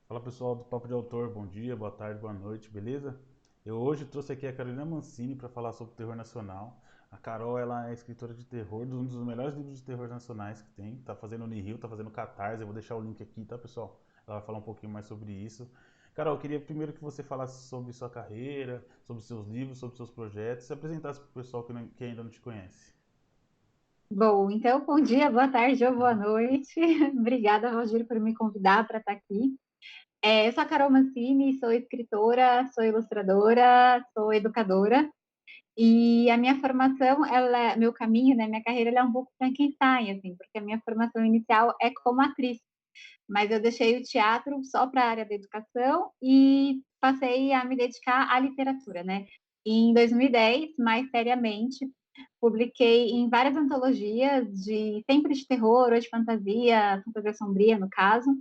Fala pessoal do Papo de Autor, bom dia, boa tarde, boa noite, beleza? Eu hoje trouxe aqui a Carolina Mancini para falar sobre terror nacional. A Carol, ela é escritora de terror, de um dos melhores livros de terror nacionais que tem. Tá fazendo Nihil, tá fazendo Catarse, eu vou deixar o link aqui, tá pessoal? Ela vai falar um pouquinho mais sobre isso. Carol, eu queria primeiro que você falasse sobre sua carreira, sobre seus livros, sobre seus projetos, se apresentasse para o pessoal que ainda não te conhece. Bom, então, bom dia, boa tarde ou boa noite. Obrigada, Valdir, por me convidar para estar aqui. Eu sou a Carol Mancini, sou escritora, sou ilustradora, sou educadora. E a minha formação, meu caminho, né, minha carreira, ela é um pouco Frankenstein, assim, porque a minha formação inicial é como atriz, mas eu deixei o teatro só para a área da educação e passei a me dedicar à literatura, né? E em 2010, mais seriamente, publiquei em várias antologias sempre de terror ou de fantasia, fantasia sombria, no caso.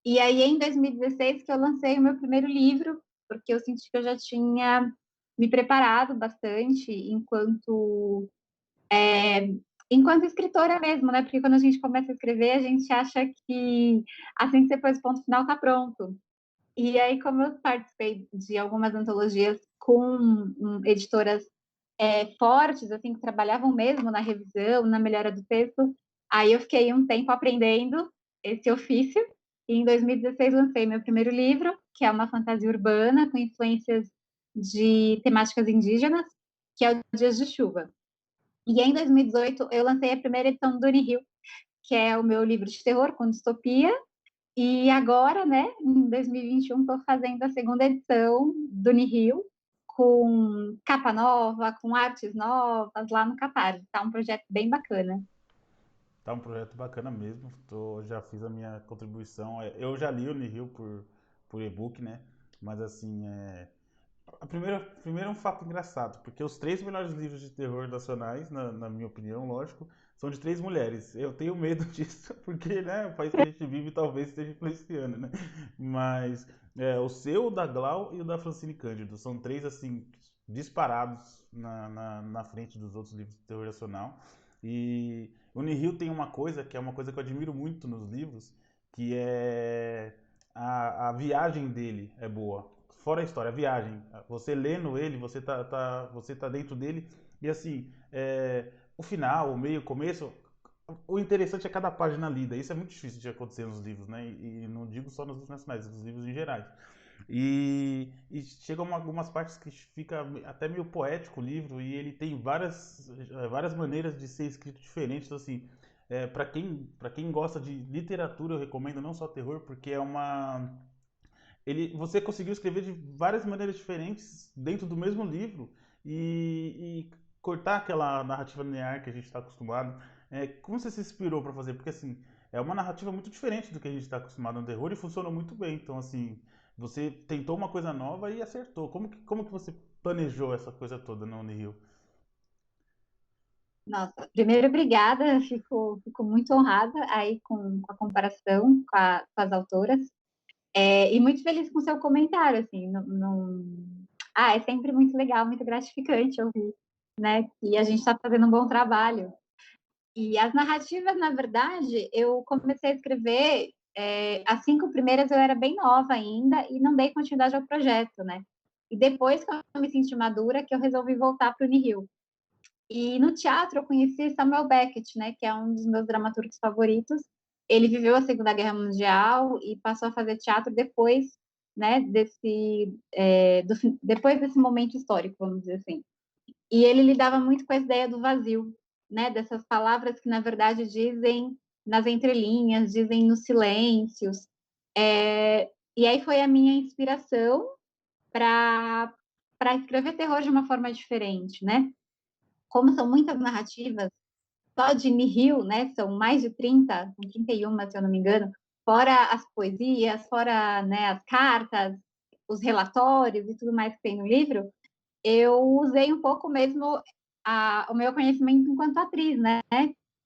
E aí, em 2016, que eu lancei o meu primeiro livro, porque eu senti que eu já tinha me preparado bastante enquanto escritora mesmo, né? Porque quando a gente começa a escrever, a gente acha que assim que você pôs o ponto final, tá pronto. E aí, como eu participei de algumas antologias com editoras fortes, assim, que trabalhavam mesmo na revisão, na melhora do texto, aí eu fiquei um tempo aprendendo esse ofício. E em 2016 lancei meu primeiro livro, que é uma fantasia urbana com influências de temáticas indígenas, que é o Dias de Chuva. E em 2018 eu lancei a primeira edição do Nihil, que é o meu livro de terror com distopia. E agora, né, em 2021, estou fazendo a segunda edição do Nihil, com capa nova, com artes novas lá no Catarse. Tá um projeto bem bacana. Tá um projeto bacana mesmo. Já fiz a minha contribuição. Eu já li o Nihil por e-book, né? Mas assim, primeiro é um fato engraçado, porque os três melhores livros de terror nacionais, na minha opinião, lógico, são de três mulheres. Eu tenho medo disso, porque né, o país que a gente vive talvez esteja influenciando, né? Mas o seu, o da Glau e o da Francine Cândido são três, assim, disparados na frente dos outros livros de terror nacional. E o Nihil tem uma coisa que é uma coisa que eu admiro muito nos livros, que é a viagem dele é boa. Fora a história, a viagem. Você lendo ele, você tá dentro dele. E assim, o final, o meio, o começo, o interessante é cada página lida. Isso é muito difícil de acontecer nos livros, né? E não digo só nos livros nacionais, nos livros em gerais. E chegam algumas partes que fica até meio poético o livro e ele tem várias maneiras de ser escrito diferentes. Então, assim, para quem gosta de literatura, eu recomendo não só terror, porque é uma você conseguiu escrever de várias maneiras diferentes dentro do mesmo livro e cortar aquela narrativa linear que a gente está acostumado. Como você se inspirou para fazer? Porque assim, é uma narrativa muito diferente do que a gente está acostumado no terror e funciona muito bem. Então assim, você tentou uma coisa nova e acertou. Como que você planejou essa coisa toda no Unreal? Nossa, primeiro, obrigada, fico muito honrada aí com a comparação com as autoras. E muito feliz com o seu comentário, assim, é sempre muito legal, muito gratificante ouvir, né, que a gente está fazendo um bom trabalho. E as narrativas, na verdade, eu comecei a escrever, as 5 primeiras eu era bem nova ainda e não dei continuidade ao projeto, né? E depois que eu me senti madura, que eu resolvi voltar para o Nihil. E no teatro eu conheci Samuel Beckett, né, que é um dos meus dramaturgos favoritos. Ele viveu a Segunda Guerra Mundial e passou a fazer teatro depois, né, depois desse momento histórico, vamos dizer assim. E ele lidava muito com a ideia do vazio, né? Dessas palavras que, na verdade, dizem nas entrelinhas, dizem nos silêncios. E aí foi a minha inspiração para escrever terror de uma forma diferente, né? Como são muitas narrativas, só de Nihil, né? São mais de 30, são 31, se eu não me engano, fora as poesias, fora, né, as cartas, os relatórios e tudo mais que tem no livro, eu usei um pouco mesmo o meu conhecimento enquanto atriz, né?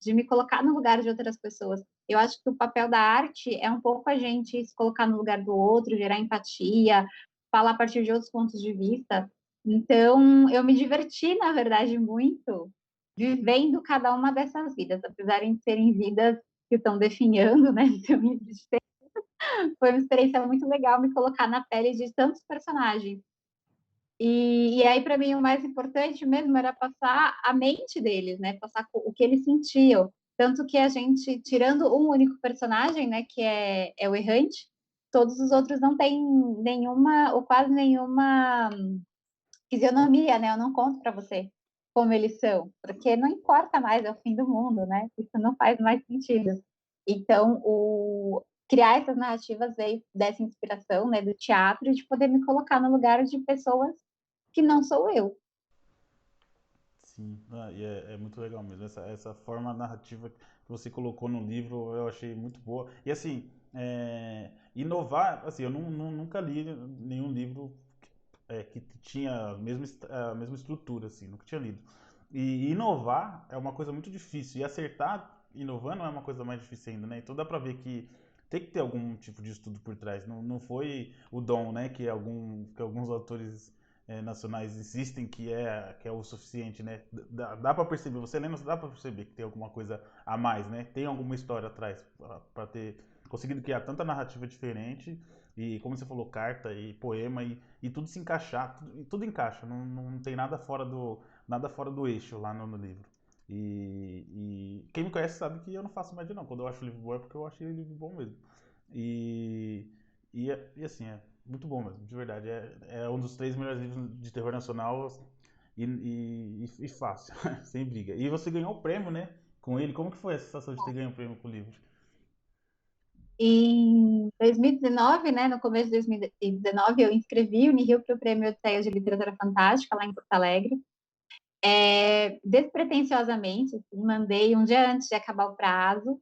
De me colocar no lugar de outras pessoas. Eu acho que o papel da arte é um pouco a gente se colocar no lugar do outro, gerar empatia, falar a partir de outros pontos de vista. Então, eu me diverti, na verdade, muito vivendo cada uma dessas vidas, apesar de serem vidas que estão definhando, né? Seu livro de foi uma experiência muito legal me colocar na pele de tantos personagens. E aí, para mim, o mais importante mesmo era passar a mente deles, né? Passar o que eles sentiam. Tanto que a gente, tirando um único personagem, né, que é o Errante, todos os outros não têm nenhuma, ou quase nenhuma fisionomia, né? Eu não conto para você como eles são, porque não importa mais, é o fim do mundo, né? Isso não faz mais sentido. Então, criar essas narrativas veio dessa inspiração, né, do teatro, de poder me colocar no lugar de pessoas que não sou eu. Sim, e é muito legal mesmo. Essa forma narrativa que você colocou no livro eu achei muito boa. E assim, inovar, assim, eu nunca li nenhum livro que tinha a mesma estrutura, assim, nunca tinha lido. E inovar é uma coisa muito difícil. E acertar inovando é uma coisa mais difícil ainda, né? Então dá pra ver que tem que ter algum tipo de estudo por trás. Não foi o dom, né? Que alguns autores nacionais insistem que é o suficiente, né? Dá para perceber, você lendo, dá para perceber que tem alguma coisa a mais, né? Tem alguma história atrás para ter conseguido criar tanta narrativa diferente e, como você falou, carta e poema e tudo se encaixar, tudo encaixa, não tem nada fora do eixo lá no livro. E quem me conhece sabe que eu não faço média não. Quando eu acho o livro bom é porque eu achei o livro bom mesmo. E, e assim, é muito bom mesmo, de verdade. É um dos 3 melhores livros de terror nacional e fácil, sem briga. E você ganhou o prêmio, né? Com ele. Como que foi a sensação de ter ganho o prêmio com o livro? Em 2019, né, no começo de 2019, eu inscrevi o Nihil para o Prêmio Odisseia de Literatura Fantástica, lá em Porto Alegre. Despretensiosamente, assim, mandei um dia antes de acabar o prazo,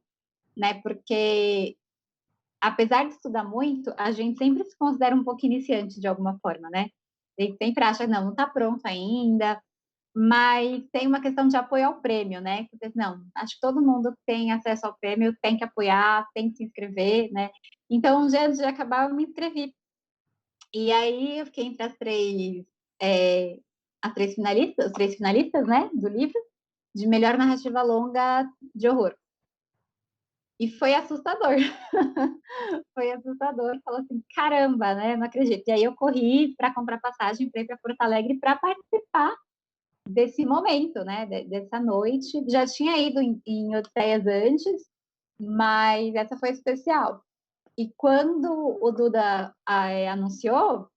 né, porque apesar de estudar muito, a gente sempre se considera um pouco iniciante de alguma forma, né? A gente sempre acha, não está pronto ainda, mas tem uma questão de apoio ao prêmio, né? Porque, não, acho que todo mundo que tem acesso ao prêmio tem que apoiar, tem que se inscrever, né? Então, um dia antes de acabar, eu me inscrevi. E aí eu fiquei entre é, as 3 finalistas, né, do livro, de melhor narrativa longa de horror. E foi assustador. Foi assustador. Falou assim, caramba, né? Não acredito. E aí eu corri para comprar passagem para ir para Porto Alegre para participar desse momento, né? Dessa noite. Já tinha ido em Odisseias antes, mas essa foi especial. E quando o Duda anunciou,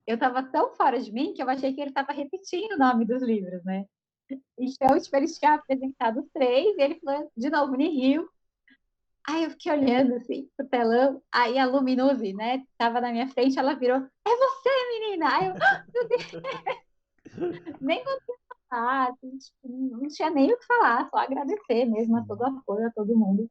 eu estava tão fora de mim que eu achei que ele estava repetindo o nome dos livros, né? Então, tipo, eles tinham apresentado os 3, e ele falou de novo, Nihil. Aí eu fiquei olhando assim pro telão, aí a Luminose, né, tava na minha frente, ela virou, é você, menina! Aí eu, meu Deus, nem consegui falar, assim, tipo, não tinha nem o que falar, só agradecer mesmo a todo o Sim, apoio, a todo mundo.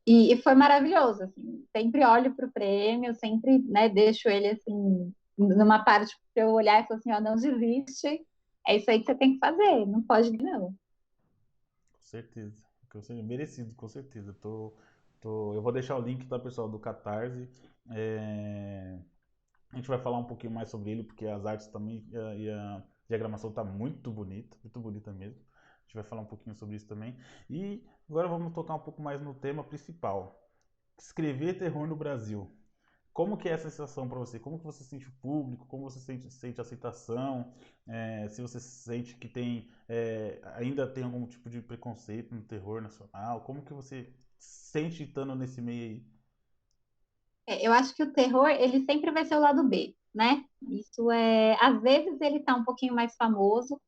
E foi maravilhoso, assim, sempre olho pro prêmio, sempre, né, deixo ele, assim, numa parte para eu olhar e falar assim, ó, não desiste, é isso aí que você tem que fazer, não pode não. com certeza. Merecido, com certeza. Eu vou deixar o link, tá, pessoal, do Catarse. É, A gente vai falar um pouquinho mais sobre ele, porque as artes também e a diagramação tá muito bonita mesmo. A gente vai falar um pouquinho sobre isso também. E agora vamos tocar um pouco mais no tema principal. Escrever terror no Brasil. Como que é essa sensação para você? Como que você sente o público? Como você sente a aceitação? Se você sente que ainda tem algum tipo de preconceito no terror nacional? Como que você sente estando nesse meio aí? Eu acho que o terror, ele sempre vai ser o lado B, né? Isso às vezes ele tá um pouquinho mais famoso,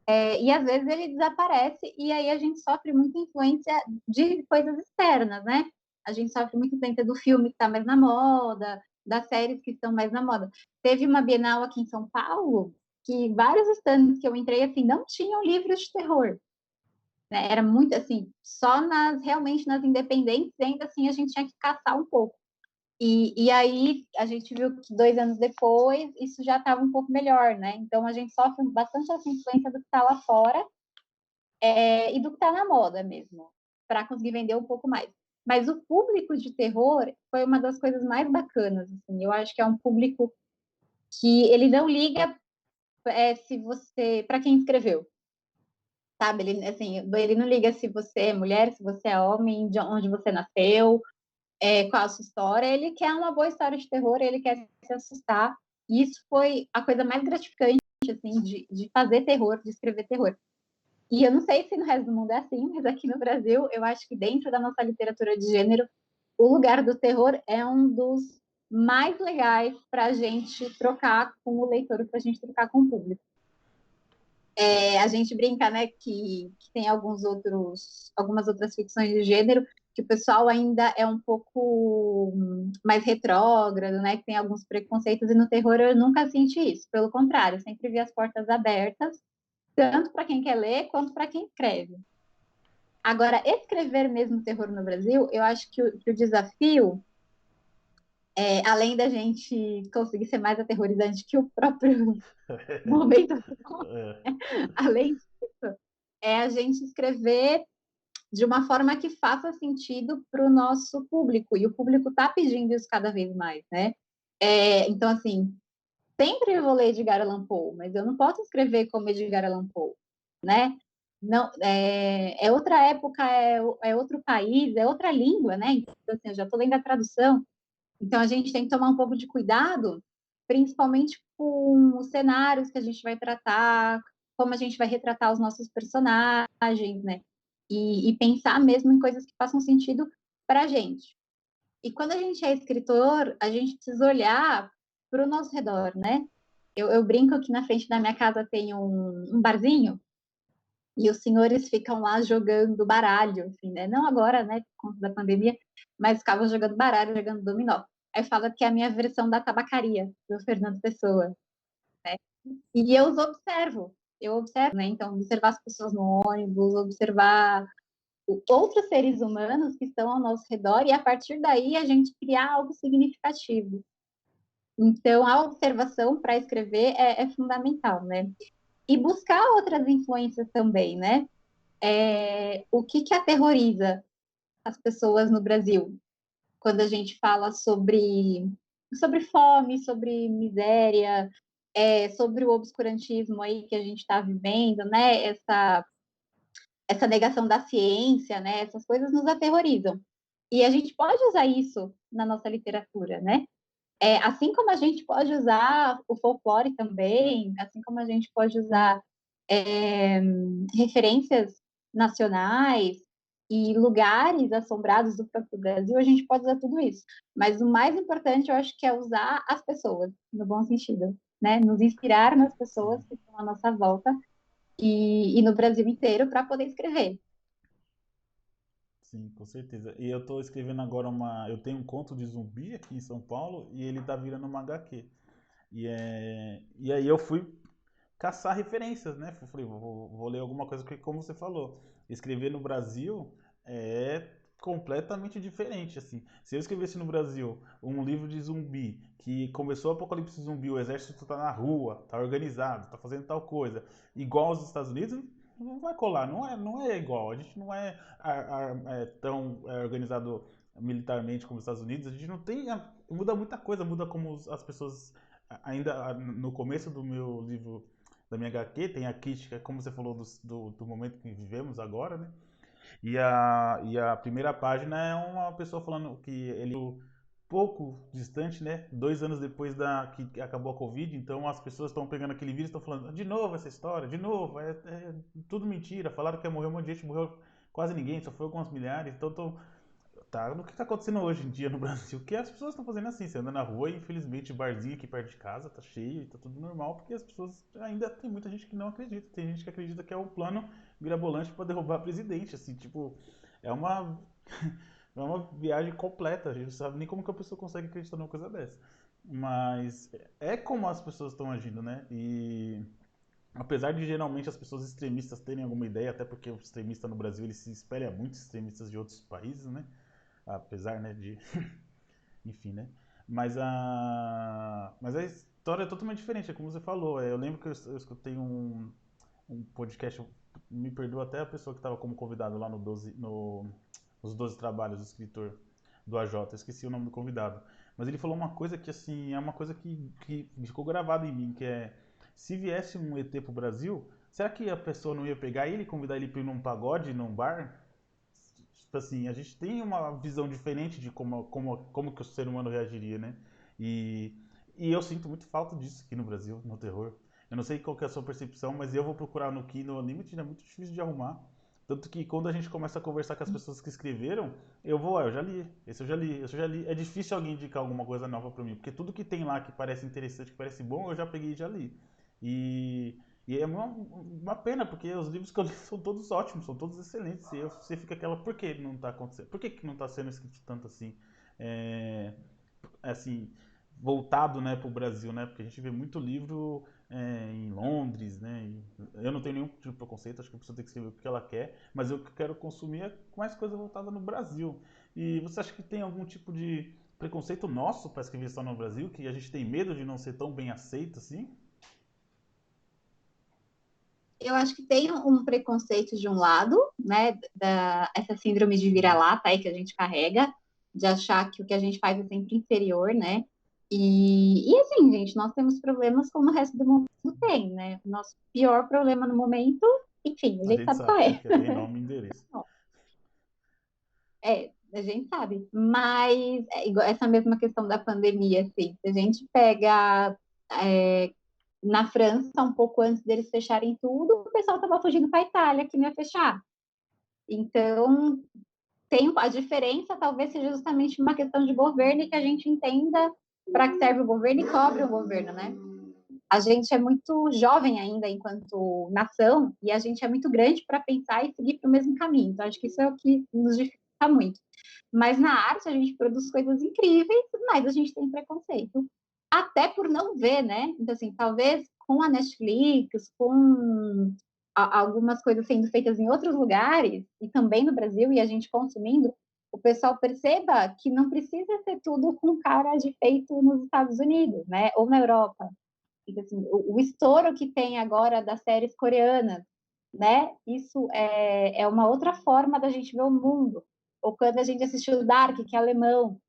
e às vezes ele desaparece, e aí a gente sofre muita influência de coisas externas, né? A gente sofre muita influência do filme que está mais na moda, das séries que estão mais na moda. Teve uma Bienal aqui em São Paulo que vários stands que eu entrei assim não tinham livros de terror, né? Era muito assim, só realmente nas independentes, ainda assim a gente tinha que caçar um pouco. E aí a gente viu que 2 anos depois isso já estava um pouco melhor, né? Então a gente sofre bastante essa influência do que está lá fora, e do que está na moda mesmo, para conseguir vender um pouco mais. Mas o público de terror foi uma das coisas mais bacanas. Assim, eu acho que é um público que ele não liga se você, para quem escreveu, sabe? Ele, assim, ele não liga se você é mulher, se você é homem, de onde você nasceu. qual a sua história, ele quer uma boa história de terror, ele quer se assustar. E isso foi a coisa mais gratificante, assim, de fazer terror, de escrever terror. E eu não sei se no resto do mundo é assim, mas aqui no Brasil, eu acho que dentro da nossa literatura de gênero, o lugar do terror é um dos mais legais para a gente trocar com o leitor, para a gente trocar com o público. A gente brinca, né, que tem algumas outras ficções de gênero que o pessoal ainda é um pouco mais retrógrado, né, que tem alguns preconceitos, e no terror eu nunca senti isso. Pelo contrário, eu sempre vi as portas abertas, tanto para quem quer ler quanto para quem escreve. Agora, escrever mesmo terror no Brasil, eu acho que o desafio, além da gente conseguir ser mais aterrorizante que o próprio momento, É, além disso, é a gente escrever de uma forma que faça sentido para o nosso público, e o público está pedindo isso cada vez mais, né? Então, assim, sempre eu vou ler Edgar Allan Poe, mas eu não posso escrever como Edgar Allan Poe, né? Não, é outra época, é outro país, é outra língua, né? Então, assim, eu já estou lendo a tradução, então a gente tem que tomar um pouco de cuidado, principalmente com os cenários que a gente vai tratar, como a gente vai retratar os nossos personagens, né? E pensar mesmo em coisas que façam sentido para a gente. E quando a gente é escritor, a gente precisa olhar para o nosso redor, né? Eu brinco que na frente da minha casa tem um barzinho e os senhores ficam lá jogando baralho, assim, né? Não agora, né, por conta da pandemia, mas ficavam jogando baralho, jogando dominó. Aí fala que é a minha versão da tabacaria, do Fernando Pessoa, né? E eu observo, né? Então, observar as pessoas no ônibus, observar outros seres humanos que estão ao nosso redor e a partir daí a gente criar algo significativo. Então, a observação para escrever é fundamental, né? E buscar outras influências também, né? O que aterroriza as pessoas no Brasil quando a gente fala sobre fome, sobre miséria, sobre o obscurantismo aí que a gente está vivendo, né? Essa negação da ciência, né? Essas coisas nos aterrorizam. E a gente pode usar isso na nossa literatura, né? Assim como a gente pode usar o folclore também, assim como a gente pode usar referências nacionais e lugares assombrados do próprio Brasil, a gente pode usar tudo isso. Mas o mais importante, eu acho que é usar as pessoas, no bom sentido, né? Nos inspirar nas pessoas sim, que estão à nossa volta e no Brasil inteiro para poder escrever. sim, com certeza. E eu tô escrevendo agora uma. Eu tenho um conto de zumbi aqui em São Paulo e ele tá virando uma HQ. E aí eu fui caçar referências, né? Falei, vou ler alguma coisa, porque como você falou, escrever no Brasil é completamente diferente, assim. Se eu escrevesse no Brasil um livro de zumbi, que começou o apocalipse zumbi, o exército tá na rua, tá organizado, tá fazendo tal coisa, igual aos Estados Unidos, não vai colar, não é igual. A gente não tão organizado militarmente como os Estados Unidos, a gente não tem. Muda muita coisa, muda como as pessoas. Ainda no começo do meu livro da minha HQ, tem a crítica, como você falou, do momento que vivemos agora, né? E a primeira página é uma pessoa falando que ele pouco distante, né? 2 anos depois que acabou a Covid, então as pessoas estão pegando aquele vírus e estão falando de novo essa história, de novo, é tudo mentira. Falaram que ia morrer um monte de gente, morreu quase ninguém, só foi algumas milhares. Então tá no que tá acontecendo hoje em dia no Brasil, que as pessoas estão fazendo assim, você anda na rua e infelizmente barzinho aqui perto de casa tá cheio e tá tudo normal, porque as pessoas ainda tem muita gente que não acredita, tem gente que acredita que é um plano mirabolante para derrubar presidente, assim, tipo, é uma é uma viagem completa, a gente não sabe nem como que a pessoa consegue acreditar numa coisa dessa. Mas é como as pessoas estão agindo, né? E apesar de geralmente as pessoas extremistas terem alguma ideia, até porque o extremista no Brasil ele se espelha muito extremistas de outros países, né? Apesar, né, de enfim, né? Mas a história é totalmente diferente, é como você falou. Eu lembro que eu escutei um podcast, me perdoa até a pessoa que estava como convidado lá no 12, nos 12 Trabalhos do escritor do AJ, eu esqueci o nome do convidado. Mas ele falou uma coisa que, assim, é uma coisa que ficou gravada em mim, que é, se viesse um ET pro Brasil, será que a pessoa não ia pegar ele e convidar ele para ir num pagode, num bar? tipo assim, a gente tem uma visão diferente de como que o ser humano reagiria, né? E, e eu sinto muito falta disso aqui no Brasil, no terror. Eu não sei qual que é a sua percepção, mas eu vou procurar no Kindle Unlimited, é muito difícil de arrumar. Tanto que quando a gente começa a conversar com as pessoas que escreveram, eu vou, eu já li, esse eu já li, esse eu já li. É difícil alguém indicar alguma coisa nova pra mim, porque tudo que tem lá que parece interessante, que parece bom, eu já peguei e já li. E, e é uma pena, porque os livros que eu li são todos ótimos, são todos excelentes. E você fica aquela, por que não tá acontecendo? Por que não tá sendo escrito tanto assim? É, assim, voltado, né, para o Brasil, né? Porque a gente vê muito livro em Londres, né? E eu não tenho nenhum tipo de preconceito, acho que a pessoa tem que escrever o que ela quer, mas eu quero consumir é mais coisa voltada no Brasil. E você acha que tem algum tipo de preconceito nosso para escrever só no Brasil, que a gente tem medo de não ser tão bem aceito assim? Eu acho que tem um preconceito de um lado, né, essa síndrome de Uhum. vira-lata aí que a gente carrega, de achar que o que a gente faz é sempre inferior, né? E assim, gente, nós temos problemas como o resto do mundo tem, né? O nosso pior problema no momento, enfim, a A gente gente sabe sabe qual qual é. que é, tem nome e endereço. É, a gente sabe. Mas é igual essa mesma questão da pandemia, assim, se a gente pega é, na França, um pouco antes deles fecharem tudo, o pessoal estava fugindo para a Itália, que não ia fechar. Então, tem a diferença talvez seja justamente uma questão de governo e que a gente entenda para que serve o governo e cobre o governo, né? A gente é muito jovem ainda enquanto nação e a gente é muito grande para pensar e seguir para o mesmo caminho. Então, acho que isso é o que nos dificulta muito. Mas na arte a gente produz coisas incríveis, mas a gente tem preconceito. Até por não ver, né? Então, assim, talvez com a Netflix, com algumas coisas sendo feitas em outros lugares, e também no Brasil, e a gente consumindo, o pessoal perceba que não precisa ser tudo com cara de feito nos Estados Unidos, né? Ou na Europa. Então, assim, o estouro que tem agora das séries coreanas, né? Isso é uma outra forma da gente ver o mundo. Ou quando a gente assistiu Dark, que é alemão,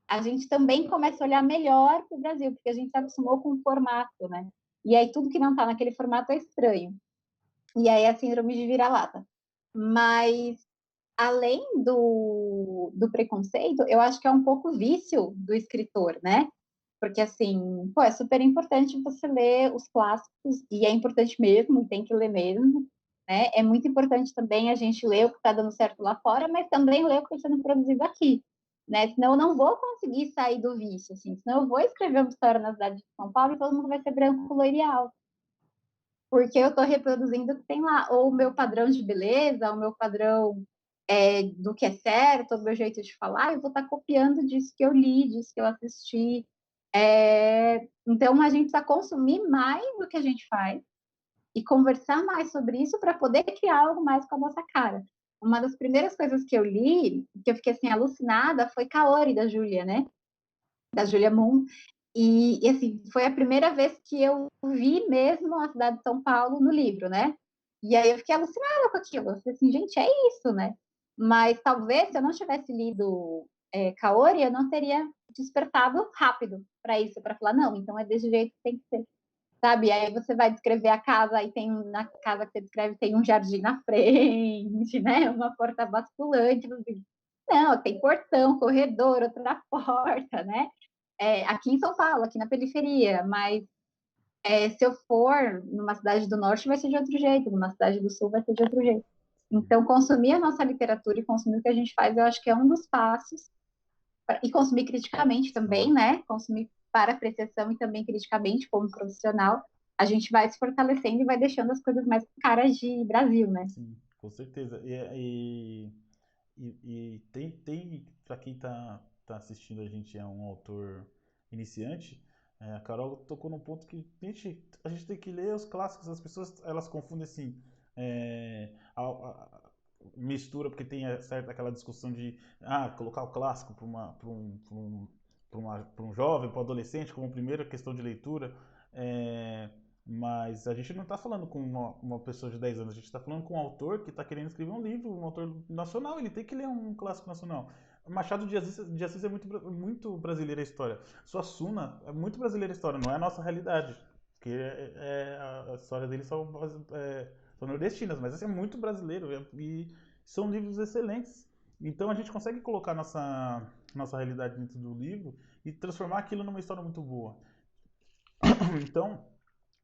a gente também começa a olhar melhor para o Brasil, porque a gente se acostumou com o formato, né? E aí tudo que não está naquele formato é estranho. E aí é a síndrome de vira-lata. Mas, além do preconceito, eu acho que é um pouco vício do escritor, né? Porque, assim, pô, é super importante você ler os clássicos, e é importante mesmo, tem que ler mesmo, né? É muito importante também a gente ler o que está dando certo lá fora, mas também ler o que está sendo produzido aqui, né? Senão eu não vou conseguir sair do vício, assim. Senão eu vou escrever uma história na cidade de São Paulo e todo mundo vai ser branco, loiro e alto. Porque eu estou reproduzindo o que tem lá, ou o meu padrão de beleza, o meu padrão do que é certo, o meu jeito de falar, eu vou estar copiando disso que eu li, disso que eu assisti. Então, a gente precisa consumir mais do que a gente faz e conversar mais sobre isso para poder criar algo mais com a nossa cara. Uma das primeiras coisas que eu li, que eu fiquei assim alucinada, foi Kaori, da Júlia, né? Da Júlia Moon. E, assim, foi a primeira vez que eu vi mesmo a cidade de São Paulo no livro, né? E aí eu fiquei alucinada com aquilo. Eu falei assim, gente, é isso, né? Mas talvez se eu não tivesse lido Kaori, eu não teria despertado rápido para isso, para falar, não, então é desse jeito que tem que ser. Sabe? Aí você vai descrever a casa e tem na casa que você descreve tem um jardim na frente, né? Uma porta basculante. Assim. Não, tem portão, corredor, outra porta, né? Aqui em São Paulo, aqui na periferia, mas se eu for numa cidade do norte vai ser de outro jeito, numa cidade do sul vai ser de outro jeito. Então, consumir a nossa literatura e consumir o que a gente faz, eu acho que é um dos passos, e consumir criticamente também, Sim. né? Consumir para apreciação e também criticamente, como profissional, a gente vai se fortalecendo e vai deixando as coisas mais caras de Brasil, né? Sim, com certeza. E tem para quem tá assistindo a gente é um autor iniciante, a Carol tocou num ponto que a gente tem que ler os clássicos, as pessoas elas confundem assim, mistura, porque tem certa aquela discussão de colocar o clássico para um jovem, para um adolescente, como primeira questão de leitura. é, mas a gente não está falando com uma pessoa de 10 anos, a gente está falando com um autor que está querendo escrever um livro, um autor nacional, ele tem que ler um clássico nacional. Machado de Assis é muito brasileira a história. Suassuna é muito brasileira a história, não é a nossa realidade. Porque a história deles são nordestinas, mas esse é muito brasileiro e são livros excelentes. Então a gente consegue colocar nossa realidade dentro do livro e transformar aquilo numa história muito boa. Então,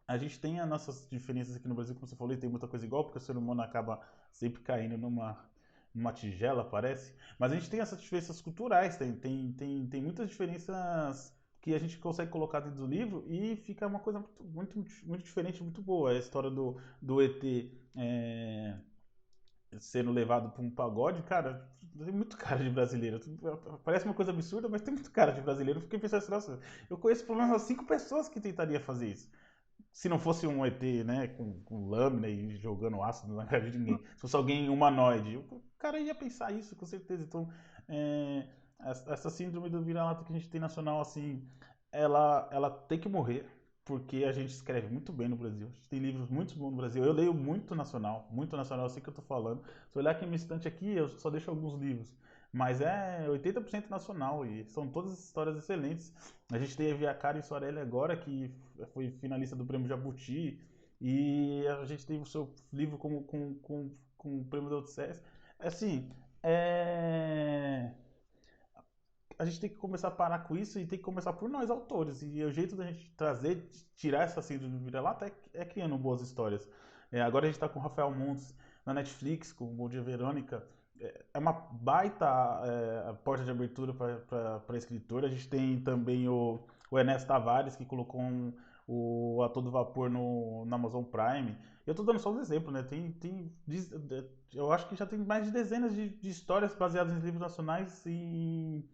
a gente tem as nossas diferenças aqui no Brasil, como você falou, e tem muita coisa igual, porque o ser humano acaba sempre caindo numa tigela, parece. Mas a gente tem essas diferenças culturais, tem muitas diferenças que a gente consegue colocar dentro do livro e fica uma coisa muito diferente, muito boa. A história do ET sendo levado para um pagode, cara, tem muito cara de brasileiro. Parece uma coisa absurda, mas tem muito cara de brasileiro. Eu fiquei pensando assim, nossa, eu conheço pelo menos umas 5 pessoas que tentariam fazer isso. Se não fosse um ET, né, com lâmina e jogando ácido na cara de ninguém. Se fosse alguém humanoide, o cara ia pensar isso, com certeza. Então, é, essa síndrome do vira-lata que a gente tem nacional, assim, ela tem que morrer, porque a gente escreve muito bem no Brasil. A gente tem livros muito bons no Brasil. Eu leio muito nacional, eu sei que eu tô falando. Se eu olhar aqui no estante aqui, eu só deixo alguns livros. Mas é 80% nacional e são todas histórias excelentes. A gente teve a Karen Soarelli agora, que foi finalista do Prêmio Jabuti, e a gente teve o seu livro com o Prêmio da Odisseia. Assim, é a gente tem que começar a parar com isso e tem que começar por nós, autores. E o jeito da gente trazer, tirar essa síndrome do vira-lata é criando boas histórias. Agora a gente está com o Rafael Montes na Netflix, com o Bom Dia Verônica. É uma baita porta de abertura para a escritora. A gente tem também o Ernesto Tavares, que colocou o A Todo Vapor no Amazon Prime. Eu estou dando só um exemplo, né? Eu acho que já tem mais de dezenas de histórias baseadas em livros nacionais e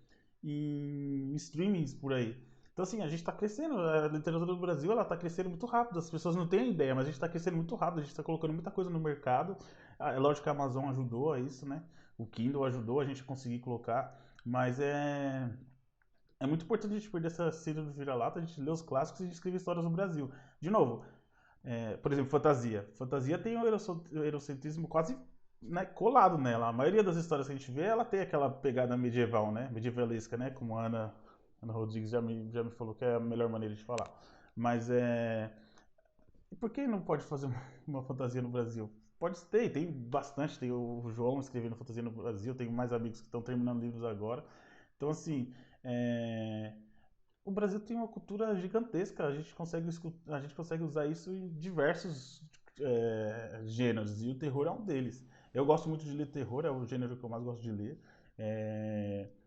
streamings por aí. Então, assim, a gente está crescendo, a literatura do Brasil ela está crescendo muito rápido, as pessoas não têm ideia, mas a gente está crescendo muito rápido, a gente está colocando muita coisa no mercado. É lógico que a Amazon ajudou a isso, né? O Kindle ajudou a gente a conseguir colocar, mas é muito importante a gente perder essa síndrome do vira-lata, a gente ler os clássicos e a gente escrever histórias no Brasil. De novo, por exemplo, fantasia. Fantasia tem o eurocentrismo quase, né, colado nela. A maioria das histórias que a gente vê, ela tem aquela pegada medieval, né? Medievalesca, né? Como a Ana Rodrigues já me falou que é a melhor maneira de falar. Mas e por que não pode fazer uma fantasia no Brasil? Pode ter, tem bastante. Tem o João escrevendo fantasia no Brasil, tenho mais amigos que estão terminando livros agora. Então, assim, é, o Brasil tem uma cultura gigantesca, a gente consegue usar isso em diversos gêneros, e o terror é um deles. Eu gosto muito de ler terror, é o gênero que eu mais gosto de ler.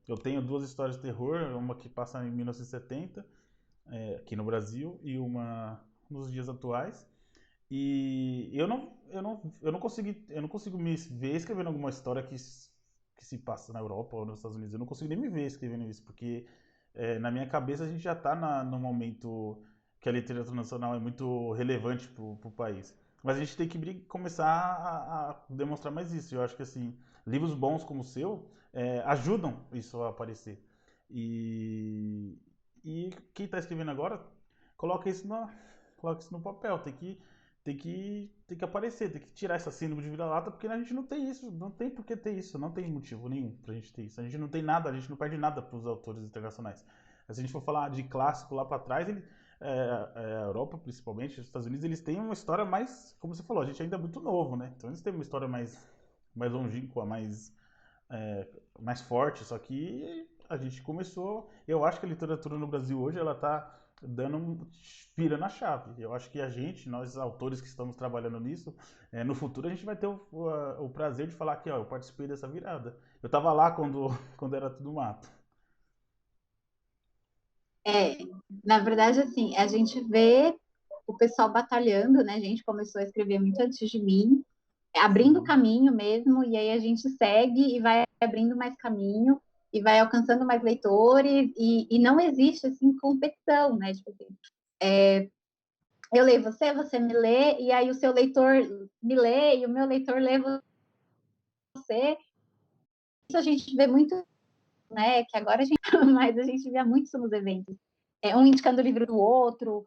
Eu tenho 2 histórias de terror, uma que passa em 1970, aqui no Brasil, e uma nos dias atuais. E eu não consigo me ver escrevendo alguma história que se passa na Europa ou nos Estados Unidos. Eu não consigo nem me ver escrevendo isso, porque na minha cabeça a gente já está no momento que a literatura nacional é muito relevante para o país. Mas a gente tem que começar a demonstrar mais isso. Eu acho que assim, livros bons como o seu ajudam isso a aparecer. E, e quem está escrevendo agora, coloca isso, coloca isso no papel. Tem que aparecer, tem que tirar essa síndrome de vira-lata, porque a gente não tem isso, não tem por que ter isso, não tem motivo nenhum pra gente ter isso. A gente não tem nada, a gente não perde nada pros autores internacionais. Se a gente for falar de clássico lá pra trás, a Europa, principalmente, os Estados Unidos, eles têm uma história mais, como você falou, a gente ainda é muito novo, né? Então eles têm uma história mais longínqua, é, mais forte, só que a gente começou. Eu acho que a literatura no Brasil hoje ela tá vira na chave. Eu acho que nós autores que estamos trabalhando nisso, no futuro a gente vai ter o prazer de falar que ó, eu participei dessa virada. Eu tava lá quando era tudo mato. É, na verdade, assim, a gente vê o pessoal batalhando, né? A gente começou a escrever muito antes de mim, abrindo Sim, caminho mesmo, e aí a gente segue e vai abrindo mais caminho e vai alcançando mais leitores, e não existe, assim, competição, né? Tipo assim, eu leio você, você me lê, e aí o seu leitor me lê, e o meu leitor lê você. Isso a gente vê muito, né? Que agora a gente, mas a gente vê muito nos eventos. Um indicando o livro do outro,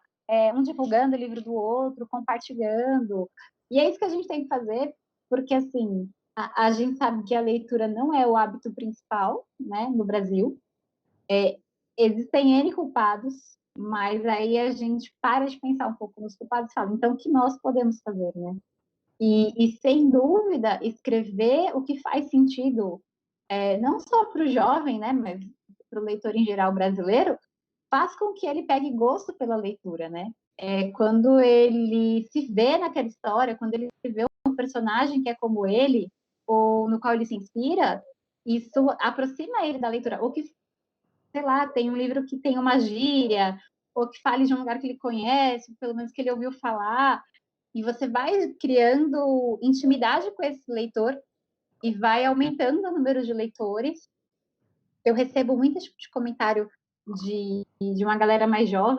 um divulgando o livro do outro, compartilhando. E é isso que a gente tem que fazer, porque assim, a gente sabe que a leitura não é o hábito principal, né, no Brasil. Existem N culpados, mas aí a gente para de pensar um pouco nos culpados e fala, então, o que nós podemos fazer, né? E sem dúvida, escrever o que faz sentido não só para o jovem, né, mas para o leitor em geral brasileiro, faz com que ele pegue gosto pela leitura, né? Quando ele se vê naquela história, quando ele vê um personagem que é como ele, ou no qual ele se inspira, isso aproxima ele da leitura. Ou que, sei lá, tem um livro que tem uma gíria, ou que fale de um lugar que ele conhece, pelo menos que ele ouviu falar, e você vai criando intimidade com esse leitor e vai aumentando o número de leitores. Eu recebo muito tipo de comentário de uma galera mais jovem,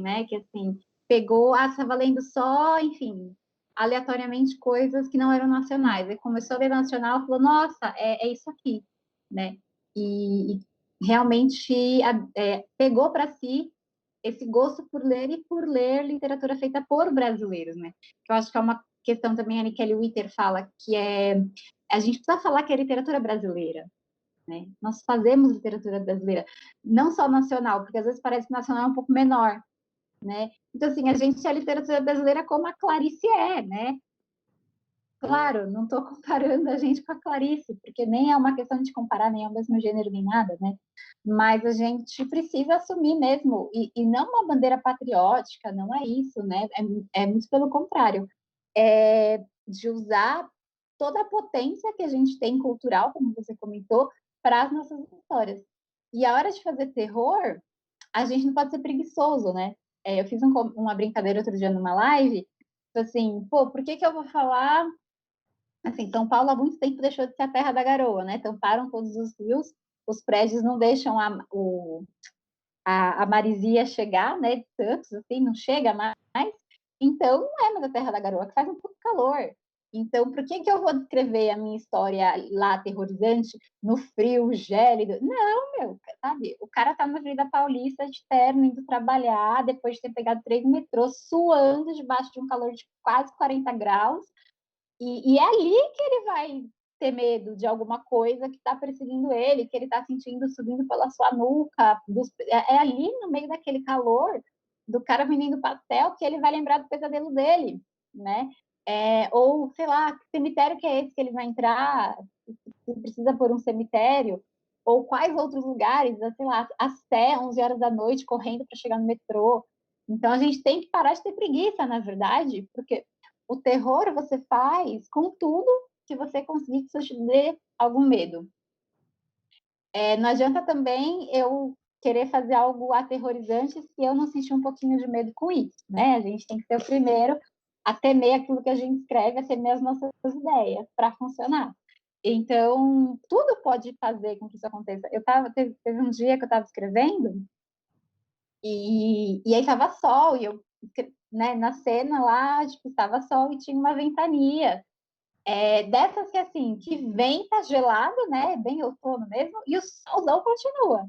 né, que assim, pegou, estava lendo só, enfim, aleatoriamente coisas que não eram nacionais. Aí começou a ler nacional e falou, nossa, é isso aqui, né? E realmente pegou para si esse gosto por ler e por ler literatura feita por brasileiros, né? Que eu acho que é uma questão também, a Nikele Witter fala, que a gente precisa falar que é literatura brasileira, né? Nós fazemos literatura brasileira, não só nacional, porque às vezes parece que nacional é um pouco menor, né? Então, assim, a gente é a literatura brasileira como a Clarice né? Claro, não estou comparando a gente com a Clarice, porque nem é uma questão de comparar, nem é o mesmo gênero, nem nada, né? Mas a gente precisa assumir mesmo, e não uma bandeira patriótica, não é isso, né? É muito pelo contrário. De usar toda a potência que a gente tem cultural, como você comentou, para as nossas histórias. E a hora de fazer terror, a gente não pode ser preguiçoso, né? Eu fiz uma brincadeira outro dia numa live, assim, pô, por que que eu vou falar... Assim, São Paulo há muito tempo deixou de ser a terra da garoa, né? Tamparam todos os rios, os prédios não deixam a maresia chegar, né? De Santos, assim, não chega mais. Então, não é mais a terra da garoa, que faz um pouco de calor. Então, por que que eu vou descrever a minha história lá aterrorizante no frio, gélido? Não, meu, sabe? O cara tá na Avenida Paulista de terno, indo trabalhar, depois de ter pegado 3 metrôs, suando debaixo de um calor de quase 40 graus, e é ali que ele vai ter medo de alguma coisa que está perseguindo ele, que ele está sentindo subindo pela sua nuca. É ali no meio daquele calor do cara vendendo pastel que ele vai lembrar do pesadelo dele, né? Ou, sei lá, que cemitério que é esse que ele vai entrar? Se precisa por um cemitério? Ou quais outros lugares, sei lá, às 11 horas da noite, correndo para chegar no metrô. Então, a gente tem que parar de ter preguiça, na verdade, porque o terror você faz com tudo que você conseguir que te dê algum medo. Não adianta também eu querer fazer algo aterrorizante se eu não sentir um pouquinho de medo com isso, né? A gente tem que ser o primeiro a temer aquilo que a gente escreve, a temer as nossas ideias para funcionar. Então, tudo pode fazer com que isso aconteça. Teve um dia que eu estava escrevendo e aí estava sol, e eu, né, na cena lá, tipo, estava sol e tinha uma ventania. Dessas que, assim, que venta gelado, né, bem outono mesmo, e o solzão continua.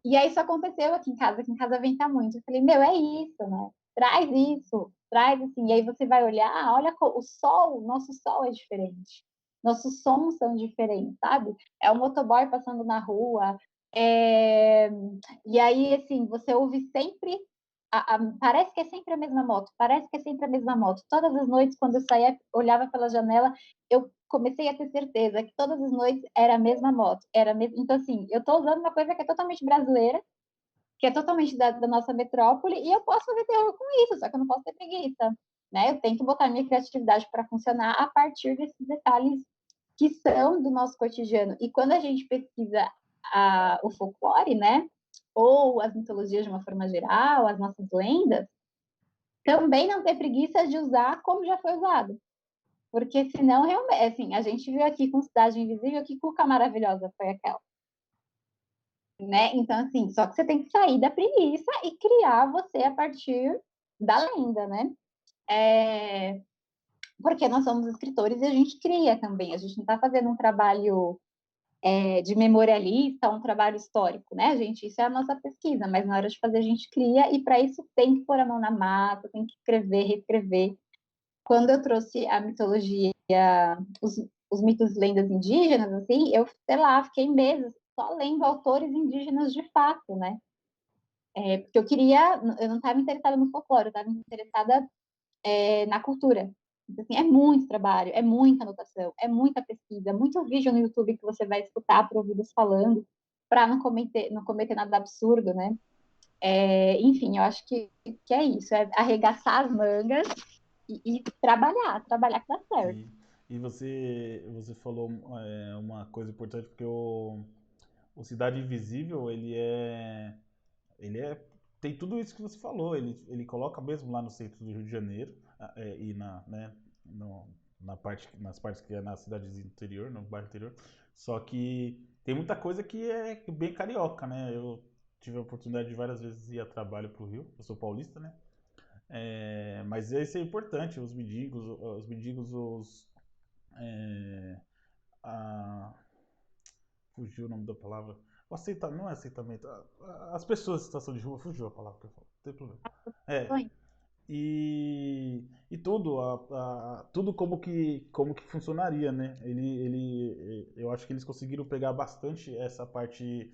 E aí isso aconteceu aqui em casa venta muito. Eu falei, meu, é isso, né? Traz isso, traz assim. E aí você vai olhar, olha o sol, nosso sol é diferente. Nossos sons são diferentes, sabe? É o motoboy passando na rua. É... E aí, assim, você ouve sempre. Parece que é sempre a mesma moto, parece que é sempre a mesma moto. Todas as noites, quando eu saía, olhava pela janela, eu comecei a ter certeza que todas as noites era a mesma moto. Então, assim, eu estou usando uma coisa que é totalmente brasileira, que é totalmente da nossa metrópole, e eu posso fazer terror com isso, só que eu não posso ter preguiça. Né? Eu tenho que botar minha criatividade para funcionar a partir desses detalhes que são do nosso cotidiano. E quando a gente pesquisa o folclore, né? Ou as mitologias de uma forma geral, as nossas lendas, também não ter preguiça de usar como já foi usado. Porque senão, realmente, assim, a gente viu aqui com Cidade Invisível, que cuca maravilhosa foi aquela. Né? Então, assim, só que você tem que sair da preguiça e criar você a partir da lenda, né? Porque nós somos escritores e a gente cria também. A gente não está fazendo um trabalho de memorialista, um trabalho histórico, né? Isso é a nossa pesquisa, mas na hora de fazer a gente cria, e para isso tem que pôr a mão na massa, tem que escrever, reescrever. Quando eu trouxe a mitologia, os mitos e lendas indígenas, assim, eu, sei lá, fiquei meses só lendo autores indígenas de fato, né? Porque eu não estava interessada no folclore, eu estava interessada na cultura. Então, assim, é muito trabalho, é muita anotação, é muita pesquisa, muito vídeo no YouTube que você vai escutar por ouvidos falando, para não cometer nada absurdo, né? Enfim, eu acho que é isso, é arregaçar as mangas e trabalhar que dá certo. E, e você falou uma coisa importante, porque o Cidade Invisível, ele tem tudo isso que você falou. Ele coloca mesmo lá no centro do Rio de Janeiro e né, no, nas partes que é na cidade interior, no bairro interior. Só que tem muita coisa que é bem carioca, né? Eu tive a oportunidade de várias vezes ir a trabalho pro Rio. Eu sou paulista, né? Mas isso é importante. É, a, fugiu o nome da palavra. Não é aceitamento. As pessoas em situação de rua, fugiu a palavra que eu falo. Não tem problema. É, Sonho. e tudo, tudo como que funcionaria, né? Eu acho que eles conseguiram pegar bastante essa parte.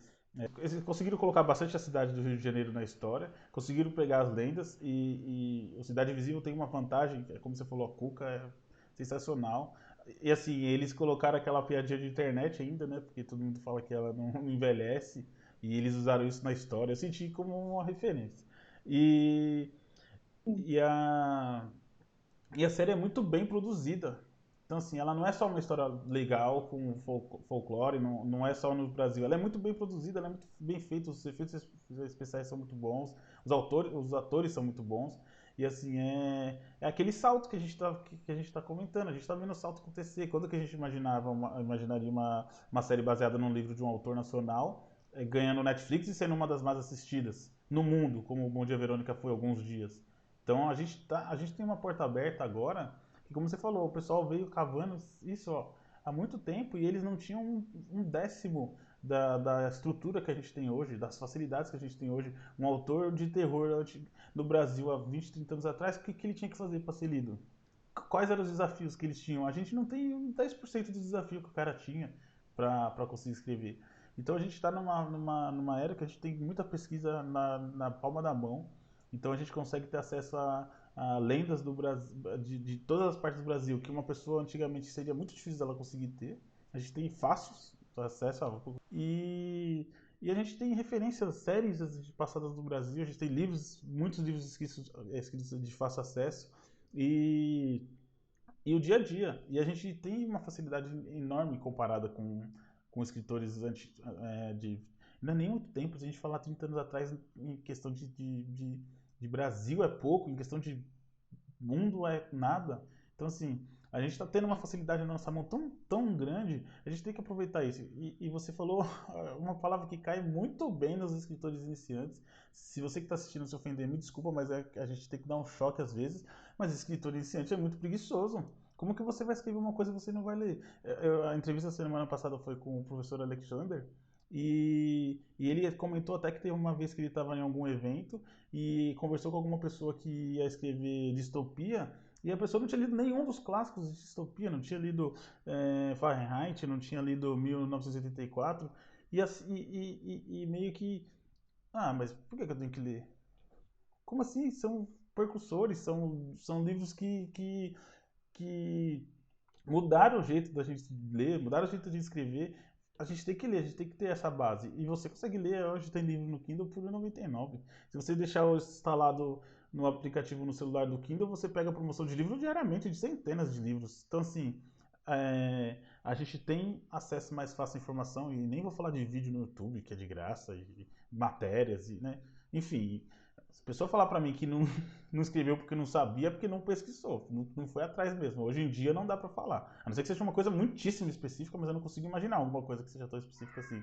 Eles conseguiram colocar bastante a cidade do Rio de Janeiro na história, conseguiram pegar as lendas e o Cidade Invisível tem uma vantagem, como você falou, a Cuca é sensacional. E assim, eles colocaram aquela piadinha de internet ainda, né? Porque todo mundo fala que ela não envelhece e eles usaram isso na história. Eu senti como uma referência. E e a, e a série é muito bem produzida. Então, assim, ela não é só uma história legal com folclore, não é só no Brasil. Ela é muito bem produzida, ela é muito bem feita, os efeitos especiais são muito bons, os atores são muito bons. E, assim, é aquele salto que a gente tá comentando. A gente tá vendo o salto acontecer. Quando que a gente imaginaria uma série baseada num livro de um autor nacional ganhando Netflix e sendo uma das mais assistidas no mundo, como o Bom Dia Verônica foi há alguns dias? Então a gente tem uma porta aberta agora, que como você falou, o pessoal veio cavando isso ó, há muito tempo e eles não tinham um décimo da estrutura que a gente tem hoje, das facilidades que a gente tem hoje. Um autor de terror no Brasil há 20, 30 anos atrás, o que ele tinha que fazer para ser lido? Quais eram os desafios que eles tinham? A gente não tem 10% do desafio que o cara tinha para conseguir escrever. Então a gente está numa era que a gente tem muita pesquisa na palma da mão. Então a gente consegue ter acesso a lendas do Brasil, de todas as partes do Brasil, que uma pessoa antigamente seria muito difícil dela conseguir ter. A gente tem fácil acesso e a gente tem referências sérias passadas do Brasil. A gente tem livros, muitos livros escritos de fácil acesso e, e o dia a dia. E a gente tem uma facilidade enorme comparada com escritores de. Não é nem muito tempo, se a gente falar 30 anos atrás, em questão de Brasil é pouco, em questão de mundo é nada. Então, assim, a gente está tendo uma facilidade na nossa mão tão grande, a gente tem que aproveitar isso. E você falou uma palavra que cai muito bem nos escritores iniciantes. Se você que está assistindo se ofender, me desculpa, mas a gente tem que dar um choque às vezes. Mas escritor iniciante é muito preguiçoso. Como que você vai escrever uma coisa que você não vai ler? A entrevista semana passada foi com o professor Alexander. E ele comentou até que teve uma vez que ele estava em algum evento e conversou com alguma pessoa que ia escrever distopia e a pessoa não tinha lido nenhum dos clássicos de distopia, não tinha lido Fahrenheit, não tinha lido 1984 e meio que, mas por que eu tenho que ler? Como assim? São percussores, são livros que mudaram o jeito da gente ler, mudaram o jeito de escrever. A gente tem que ler, a gente tem que ter essa base. E você consegue ler, hoje tem livro no Kindle por R$ 99. Se você deixar instalado no aplicativo no celular do Kindle, você pega a promoção de livro diariamente de centenas de livros. Então, assim, a gente tem acesso mais fácil à informação, e nem vou falar de vídeo no YouTube, que é de graça, e matérias, né? Enfim, se a pessoa falar pra mim que não, não escreveu porque não sabia, é porque não pesquisou, não foi atrás mesmo. Hoje em dia não dá pra falar. A não ser que seja uma coisa muitíssimo específica, mas eu não consigo imaginar alguma coisa que seja tão específica assim.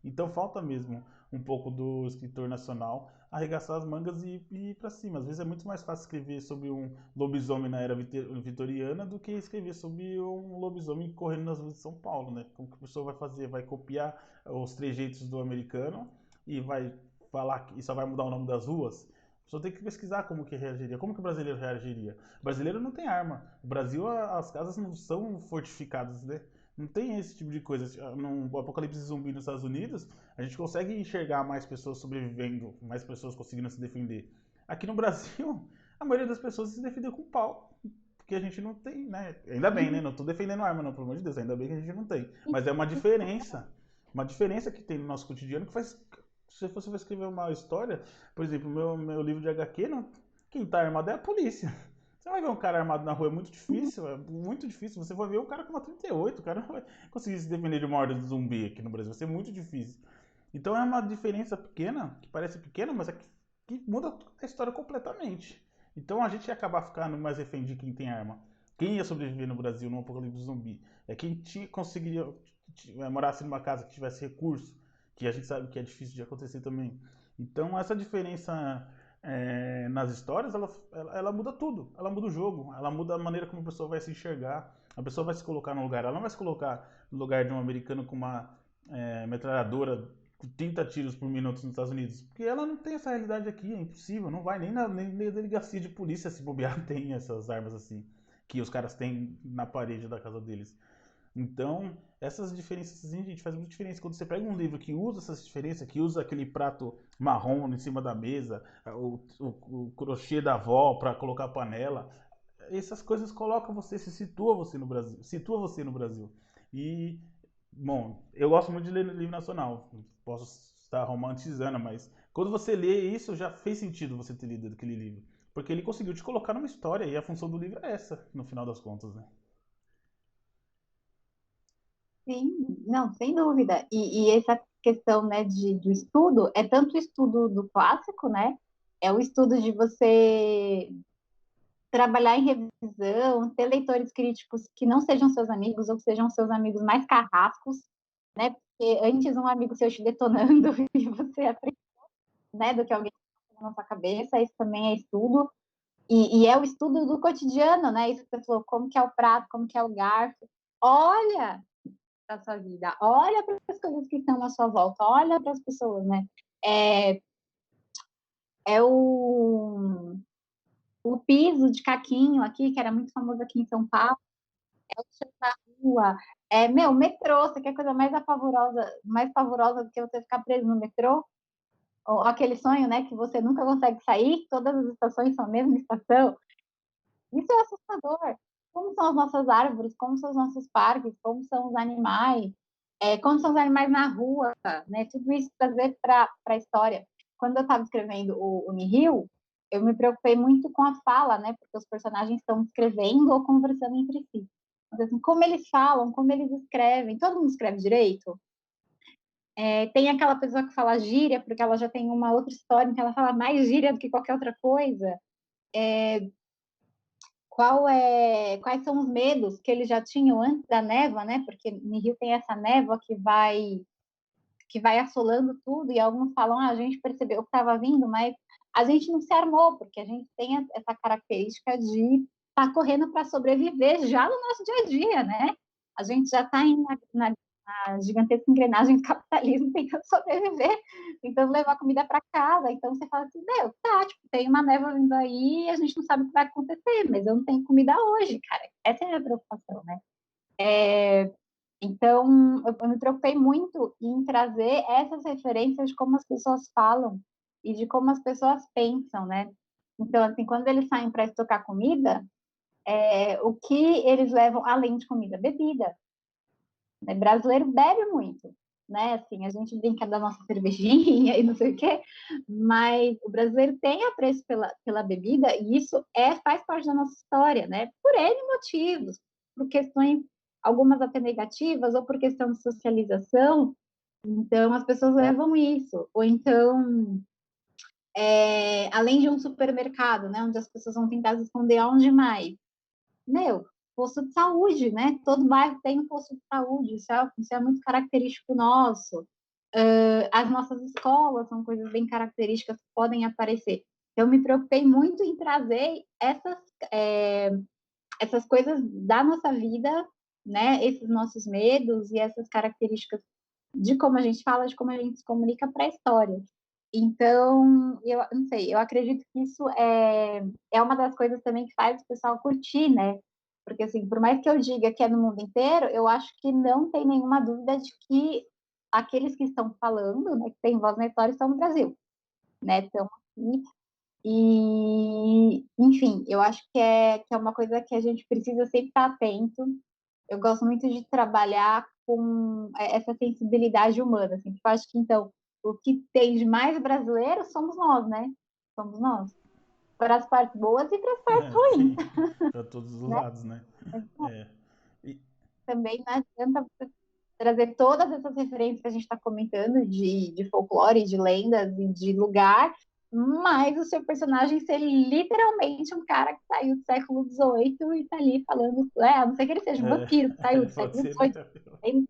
Então falta mesmo um pouco do escritor nacional arregaçar as mangas e ir pra cima. Às vezes é muito mais fácil escrever sobre um lobisomem na era vitoriana do que escrever sobre um lobisomem correndo nas ruas de São Paulo, né? Como que a pessoa vai fazer? Vai copiar os trejeitos do americano e vai falar e só vai mudar o nome das ruas? A pessoa tem que pesquisar como que reagiria. Como que o brasileiro reagiria? O brasileiro não tem arma. O Brasil, as casas não são fortificadas, né? Não tem esse tipo de coisa. No apocalipse zumbi nos Estados Unidos, a gente consegue enxergar mais pessoas sobrevivendo, mais pessoas conseguindo se defender. Aqui no Brasil, a maioria das pessoas se defendeu com pau. porque a gente não tem, né? Ainda bem, né? Não tô defendendo arma, não, pelo amor de Deus, ainda bem que a gente não tem. Mas é uma diferença que tem no nosso cotidiano que faz. Se você for escrever uma história, por exemplo, meu livro de HQ, não, quem tá armado é a polícia. Você vai ver um cara armado na rua, é muito difícil, é muito difícil. Você vai ver um cara com uma 38, o cara não vai conseguir se defender de uma horda de zumbi aqui no Brasil, vai ser muito difícil. Então é uma diferença pequena, que parece pequena, mas é que muda a história completamente. Então a gente ia acabar ficando mais refém de quem tem arma. Quem ia sobreviver no Brasil num apocalipse zumbi? É quem conseguiria morasse numa casa que tivesse recurso, que a gente sabe que é difícil de acontecer também. Então essa diferença nas histórias, ela muda tudo. Ela muda o jogo, ela muda a maneira como a pessoa vai se enxergar. A pessoa vai se colocar no lugar. Ela não vai se colocar no lugar de um americano com uma metralhadora com 30 tiros por minuto nos Estados Unidos. Porque ela não tem essa realidade aqui, é impossível. Não vai nem na delegacia de polícia se bobear tem essas armas assim. Que os caras têm na parede da casa deles. Então, essas diferenças, assim, gente, faz muita diferença. Quando você pega um livro que usa essas diferenças, que usa aquele prato marrom em cima da mesa, o crochê da avó para colocar a panela, essas coisas colocam você, se situa você no Brasil, situa você no Brasil. E, bom, eu gosto muito de ler livro nacional. Posso estar romantizando, mas quando você lê isso, já fez sentido você ter lido aquele livro. Porque ele conseguiu te colocar numa história, e a função do livro é essa, no final das contas, né? Sim, não, sem dúvida. E essa questão, né, do estudo, é tanto o estudo do clássico, né? É o estudo de você trabalhar em revisão, ter leitores críticos que não sejam seus amigos ou que sejam seus amigos mais carrascos, né? Porque antes um amigo seu te detonando e você aprende, né, do que alguém na sua cabeça, isso também é estudo. E é o estudo do cotidiano, né? Isso que você falou, como que é o prato, como que é o garfo. Olha para sua vida, olha para as coisas que estão à sua volta, olha para as pessoas, né? É, é o piso de caquinho aqui, que era muito famoso aqui em São Paulo, é o chão da rua, metrô, você quer coisa mais pavorosa do que você ficar preso no metrô? Ou aquele sonho, né, que você nunca consegue sair, todas as estações são a mesma estação. Isso é assustador. Como são as nossas árvores, como são os nossos parques, como são os animais, como são os animais na rua, né? Tudo isso trazer para a história. Quando eu estava escrevendo o Nihil, eu me preocupei muito com a fala, né? Porque os personagens estão escrevendo ou conversando entre si. Então, assim, como eles falam, como eles escrevem, todo mundo escreve direito. Tem aquela pessoa que fala gíria, porque ela já tem uma outra história, então ela fala mais gíria do que qualquer outra coisa. Quais são os medos que eles já tinham antes da névoa, né? Porque Nihil tem essa névoa que vai assolando tudo e alguns falam, a gente percebeu que estava vindo, mas a gente não se armou porque a gente tem essa característica de estar tá correndo para sobreviver já no nosso dia a dia, né? A gente já está na gigantesca engrenagem do capitalismo tentando sobreviver, tentando levar comida para casa. Então você fala assim, meu, tá, tipo, tem uma névoa vindo aí e a gente não sabe o que vai acontecer, mas eu não tenho comida hoje, cara. Essa é a minha preocupação, né? Então, eu me preocupei muito em trazer essas referências de como as pessoas falam e de como as pessoas pensam, né? Então, assim, quando eles saem para estocar comida, o que eles levam além de comida? Bebida. Né? Brasileiro bebe muito, né? Assim, a gente brinca da nossa cervejinha e não sei o quê, mas o brasileiro tem apreço pela bebida e isso faz parte da nossa história, né? Por N motivos, por questões, algumas até negativas, ou por questão de socialização. Então, as pessoas levam isso. Ou então, além de um supermercado, né? Onde as pessoas vão tentar se esconder onde mais? Meu, posto de saúde, né? Todo bairro tem um posto de saúde, isso é muito característico nosso. As nossas escolas são coisas bem características que podem aparecer. Eu me preocupei muito em trazer essas coisas da nossa vida, né? Esses nossos medos e essas características de como a gente fala, de como a gente se comunica para a história. Então, eu não sei, eu acredito que isso é uma das coisas também que faz o pessoal curtir, né? Porque, assim, por mais que eu diga que é no mundo inteiro, eu acho que não tem nenhuma dúvida de que aqueles que estão falando, né, que têm voz na história, estão no Brasil, né? Estão aqui. E, enfim, eu acho que é uma coisa que a gente precisa sempre estar atento. Eu gosto muito de trabalhar com essa sensibilidade humana, assim, porque eu acho que, então, o que tem de mais brasileiro somos nós, né? Somos nós. Para as partes boas e para as partes É, ruins, sim, para todos os né? lados, né? É. E, Também não adianta você trazer todas essas referências que a gente está comentando de folclore, de lendas e de lugar, mas o seu personagem ser literalmente um cara que saiu do século XVIII e está ali falando, a não ser que ele seja um vampiro que saiu do pode século ser, né? XVIII.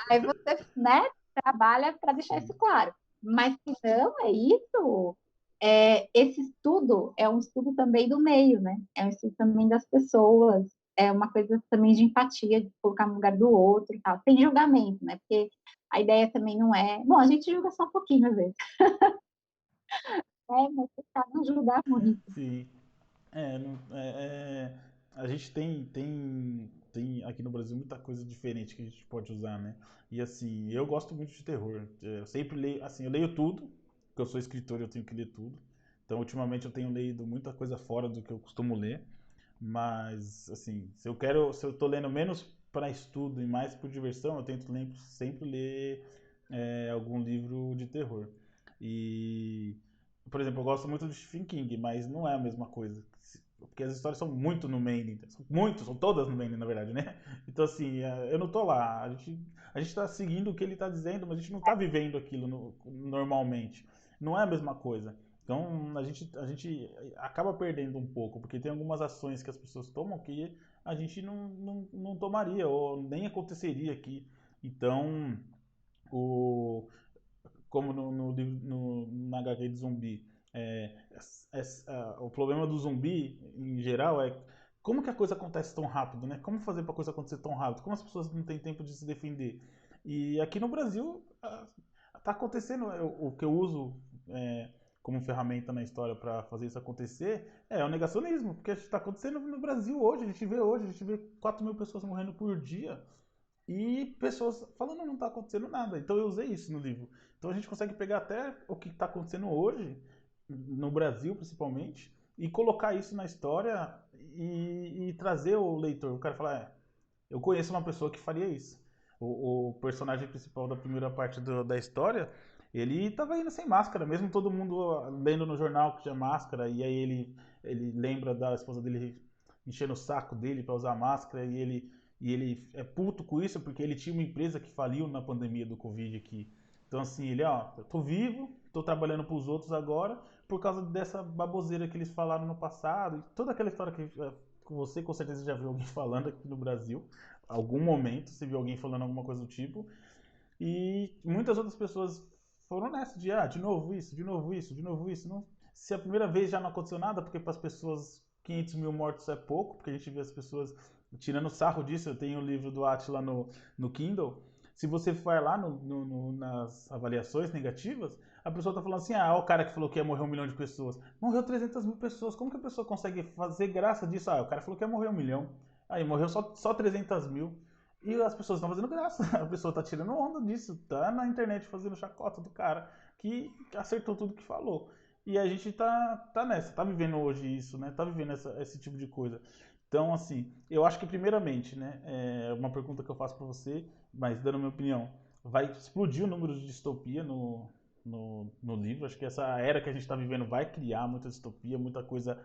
Aí você, né, trabalha para deixar Sim, isso claro. Mas se não é isso, esse estudo é um estudo também do meio, né? É um estudo também das pessoas, é uma coisa também de empatia, de colocar no lugar do outro e tal. Sem julgamento, né? Porque a ideia também não é. Bom, a gente julga só um pouquinho às vezes, mas tentar não julgar muito. sim. A gente tem aqui no Brasil muita coisa diferente que a gente pode usar, né? E assim, eu gosto muito de terror. Eu sempre leio, assim, eu leio tudo, porque eu sou escritor, eu tenho que ler tudo. Então, ultimamente eu tenho lido muita coisa fora do que eu costumo ler, mas assim, se eu tô lendo menos para estudo e mais por diversão, eu tento sempre ler algum livro de terror. E por exemplo, eu gosto muito de Stephen King, mas não é a mesma coisa. Porque as histórias são muito no Manning. São todas no Manning, na verdade, né? Então, assim, eu não tô lá. A gente tá seguindo o que ele tá dizendo, mas a gente não tá vivendo aquilo normalmente. Não é a mesma coisa. Então, a gente acaba perdendo um pouco, porque tem algumas ações que as pessoas tomam que a gente não tomaria, ou nem aconteceria aqui. Então, o, como na HQ de zumbi. É, o problema do zumbi, em geral, é como que a coisa acontece tão rápido, né? Como fazer para a coisa acontecer tão rápido? Como as pessoas não têm tempo de se defender? E aqui no Brasil, tá acontecendo, o que eu uso como ferramenta na história para fazer isso acontecer é o negacionismo, porque está acontecendo no Brasil hoje, a gente vê 4 mil pessoas morrendo por dia e pessoas falando não está acontecendo nada. Então eu usei isso no livro. Então a gente consegue pegar até o que está acontecendo hoje, no Brasil principalmente, e colocar isso na história e trazer o leitor. O cara falar, eu conheço uma pessoa que faria isso. O personagem principal da primeira parte da história, ele estava indo sem máscara, mesmo todo mundo lendo no jornal que tinha máscara, e aí ele lembra da esposa dele enchendo o saco dele para usar máscara, e ele é puto com isso porque ele tinha uma empresa que faliu na pandemia do Covid aqui. Então, assim, ele, ó, eu tô vivo, tô trabalhando pros outros agora, por causa dessa baboseira que eles falaram no passado, e toda aquela história que você com certeza já viu alguém falando aqui no Brasil, algum momento você viu alguém falando alguma coisa do tipo, e muitas outras pessoas foram nessa de, de novo isso, de novo isso, de novo isso. Não, se a primeira vez já não aconteceu nada, porque para as pessoas 500 mil mortos é pouco, porque a gente vê as pessoas tirando sarro disso. Eu tenho o livro do Atila no Kindle. Se você for lá nas avaliações negativas, a pessoa tá falando assim: o cara que falou que ia morrer 1 milhão de pessoas. Morreu 300 mil pessoas. Como que a pessoa consegue fazer graça disso? O cara falou que ia morrer 1 milhão. Aí morreu só 300 mil. E as pessoas estão fazendo graça. A pessoa tá tirando onda disso. Tá na internet fazendo chacota do cara que acertou tudo que falou. E a gente tá nessa, tá vivendo hoje isso, né? Tá vivendo esse tipo de coisa. Então, assim, eu acho que primeiramente, né? É uma pergunta que eu faço pra você, mas dando a minha opinião, vai explodir o número de distopia no livro. Acho que essa era que a gente está vivendo vai criar muita distopia, muita coisa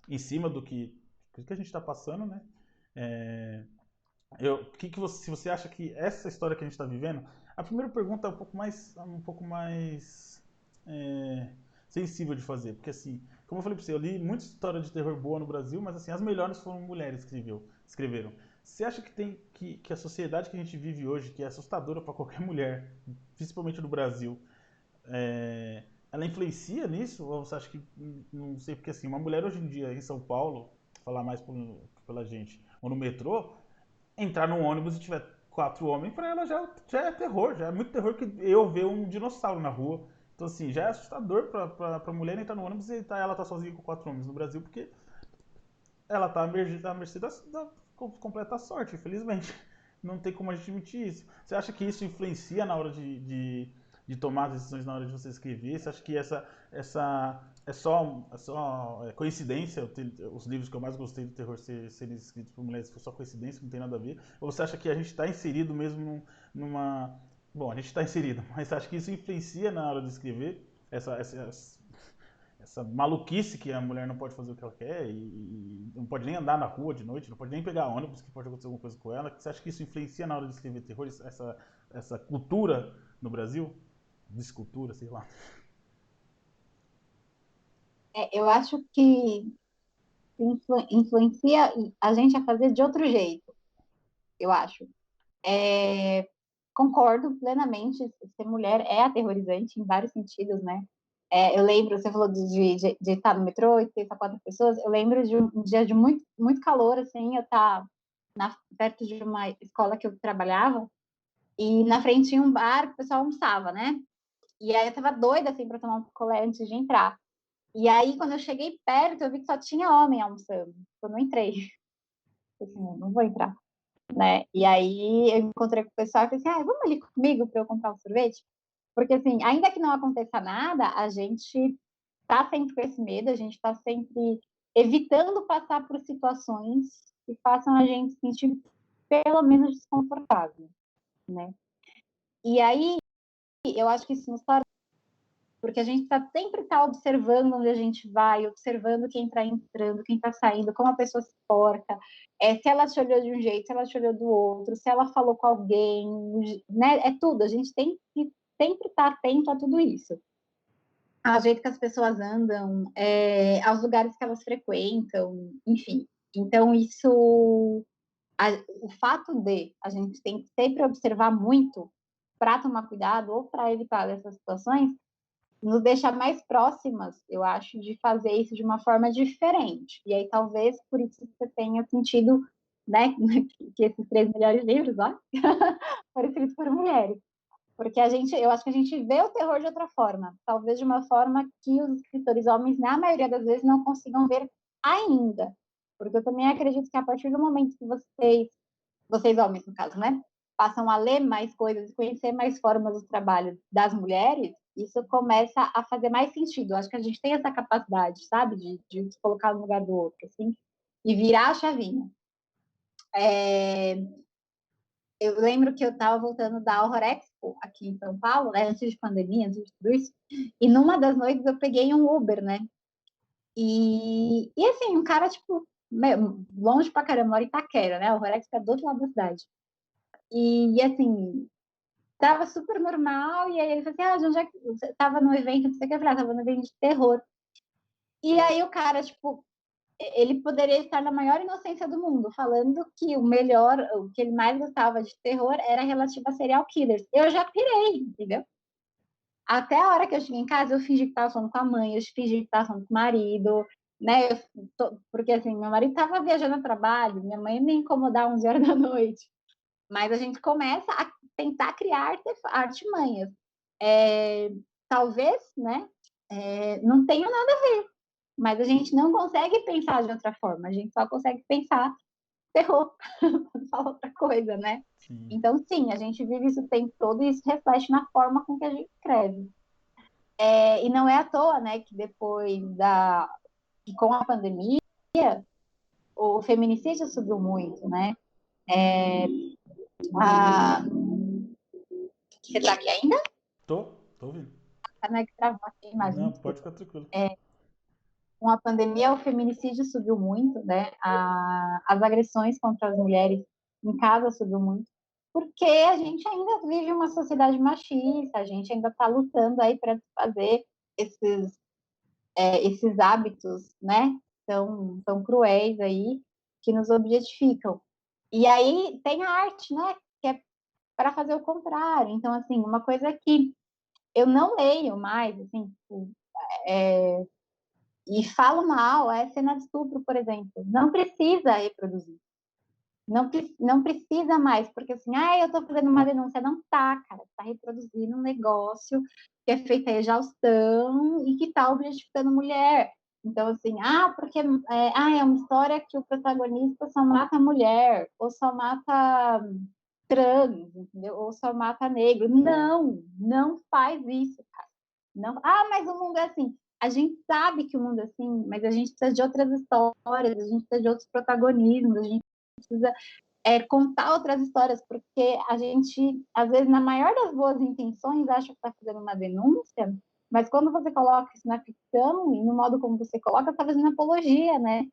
em cima do que a gente está passando, né? É, se você acha que essa história que a gente está vivendo, a primeira pergunta é um pouco mais sensível de fazer, porque assim, como eu falei para você, eu li muita história de terror boa no Brasil, mas assim, as melhores foram mulheres que escreveram. Você acha que a sociedade que a gente vive hoje, que é assustadora para qualquer mulher, principalmente no Brasil, ela influencia nisso? Ou você acha que, não sei, porque assim, uma mulher hoje em dia em São Paulo, falar mais pela gente, ou no metrô, entrar num ônibus e tiver 4 homens, pra ela já é terror, já é muito terror que eu ver um dinossauro na rua. Então, assim, já é assustador pra mulher entrar no ônibus e ela tá sozinha com 4 homens no Brasil, porque ela tá à mercê da completa sorte, infelizmente. Não tem como a gente admitir isso. Você acha que isso influencia na hora de tomar as decisões na hora de você escrever? Você acha que essa é só coincidência? Os livros que eu mais gostei do terror serem escritos por mulheres foi só coincidência, não tem nada a ver? Ou você acha que a gente está inserido mesmo numa. Bom, a gente está inserido, mas acho que isso influencia na hora de escrever essa maluquice que a mulher não pode fazer o que ela quer e não pode nem andar na rua de noite, não pode nem pegar ônibus, que pode acontecer alguma coisa com ela. Você acha que isso influencia na hora de escrever terror, essa cultura no Brasil? Descultura, sei lá. Eu acho que influencia a gente a fazer de outro jeito, eu acho. É, concordo plenamente, ser mulher é aterrorizante em vários sentidos, né? Eu lembro, você falou de estar no metrô e ter só 4 pessoas, eu lembro de um dia de muito, muito calor, assim, eu estar perto de uma escola que eu trabalhava, e na frente tinha um bar que o pessoal almoçava, né? E aí eu tava doida, assim, para tomar um picolé antes de entrar. E aí, quando eu cheguei perto, eu vi que só tinha homem almoçando. Eu não entrei. Eu falei, não vou entrar, né? E aí eu encontrei com o pessoal e falei assim, vamos ali comigo para eu comprar um sorvete? Porque, assim, ainda que não aconteça nada, a gente tá sempre com esse medo, a gente tá sempre evitando passar por situações que façam a gente se sentir pelo menos desconfortável, né? E aí, eu acho que isso nos torna porque a gente sempre está observando onde a gente vai, observando quem está entrando, quem está saindo, como a pessoa se porta, se ela te olhou de um jeito, se ela te olhou do outro, se ela falou com alguém, né? É tudo, a gente tem que sempre estar atento a tudo isso. Ao jeito que as pessoas andam, aos lugares que elas frequentam, enfim. Então, o fato de a gente tem que sempre observar muito para tomar cuidado ou para evitar essas situações, nos deixa mais próximas, eu acho, de fazer isso de uma forma diferente. E aí, talvez, por isso você tenha sentido, né, que esses 3 melhores livros, ó, foram escritos por mulheres. Porque eu acho que a gente vê o terror de outra forma, talvez de uma forma que os escritores homens, na maioria das vezes, não consigam ver ainda. Porque eu também acredito que a partir do momento que vocês homens, no caso, né? Passam a ler mais coisas, conhecer mais formas do trabalho das mulheres, isso começa a fazer mais sentido. Eu acho que a gente tem essa capacidade, sabe, de se colocar no lugar do outro, assim, e virar a chavinha. Eu lembro que eu estava voltando da Horror Expo aqui em São Paulo, né, antes de pandemia, antes de tudo isso, e numa das noites eu peguei um Uber, né? E assim, um cara, tipo, longe pra caramba, mora em Itaquera, né? O Horror Expo é do outro lado da cidade. E assim, tava super normal, e aí ele falou assim, de onde é que você tava no evento, não sei o que, eu falei, tava no evento de terror. E aí o cara, tipo, ele poderia estar na maior inocência do mundo, falando que o que ele mais gostava de terror era relativo a serial killers. Eu já pirei, entendeu? Até a hora que eu cheguei em casa, eu fingi que tava falando com a mãe, eu fingi que tava falando com o marido, né? Porque assim, meu marido tava viajando a trabalho, minha mãe me incomodar 11 horas da noite. Mas a gente começa a tentar criar artimanhas. Talvez, né, não tenha nada a ver, mas a gente não consegue pensar de outra forma, a gente só consegue pensar terror, não fala outra coisa, né? Sim. Então, sim, a gente vive isso o tempo todo e isso reflete na forma com que a gente escreve. E não é à toa, né, que que com a pandemia, o feminicídio subiu muito, né? A, você tá aqui ainda? Tô ouvindo. A Meg travou aqui a imagem, Não, pode desculpa. ficar tranquilo. Com a pandemia, o feminicídio subiu muito, né? As agressões contra as mulheres em casa subiu muito, porque a gente ainda vive uma sociedade machista, a gente ainda está lutando aí para fazer esses hábitos, né? Tão cruéis aí que nos objetificam. E aí tem a arte, né? Que é para fazer o contrário. Então, assim, uma coisa que eu não leio mais, assim, tipo, e falo mal, é cena de estupro, por exemplo. Não precisa reproduzir. Não precisa mais, porque assim, eu tô fazendo uma denúncia. Não tá, cara. Tá reproduzindo um negócio que é feito a exaustão e que tá objetificando mulher. Então, assim, porque é uma história que o protagonista só mata a mulher, ou só mata trans, entendeu? Ou só mata negro. Não, não faz isso, cara. Não, mas o mundo é assim. A gente sabe que o mundo é assim, mas a gente precisa de outras histórias, a gente precisa de outros protagonismos, a gente precisa contar outras histórias, porque a gente, às vezes, na maior das boas intenções, acha que está fazendo uma denúncia, mas quando você coloca isso na ficção e no modo como você coloca, está fazendo apologia, né?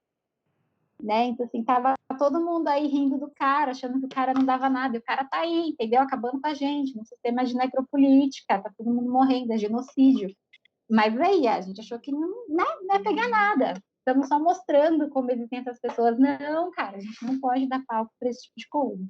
Então, assim, tava todo mundo aí rindo do cara, achando que o cara não dava nada, e o cara tá aí, entendeu? Acabando com a gente, no sistema de necropolítica, tá todo mundo morrendo, é genocídio. Mas aí, a gente achou que não ia pegar nada. Estamos só mostrando como existem essas pessoas. Não, cara, a gente não pode dar palco para esse tipo de coisa.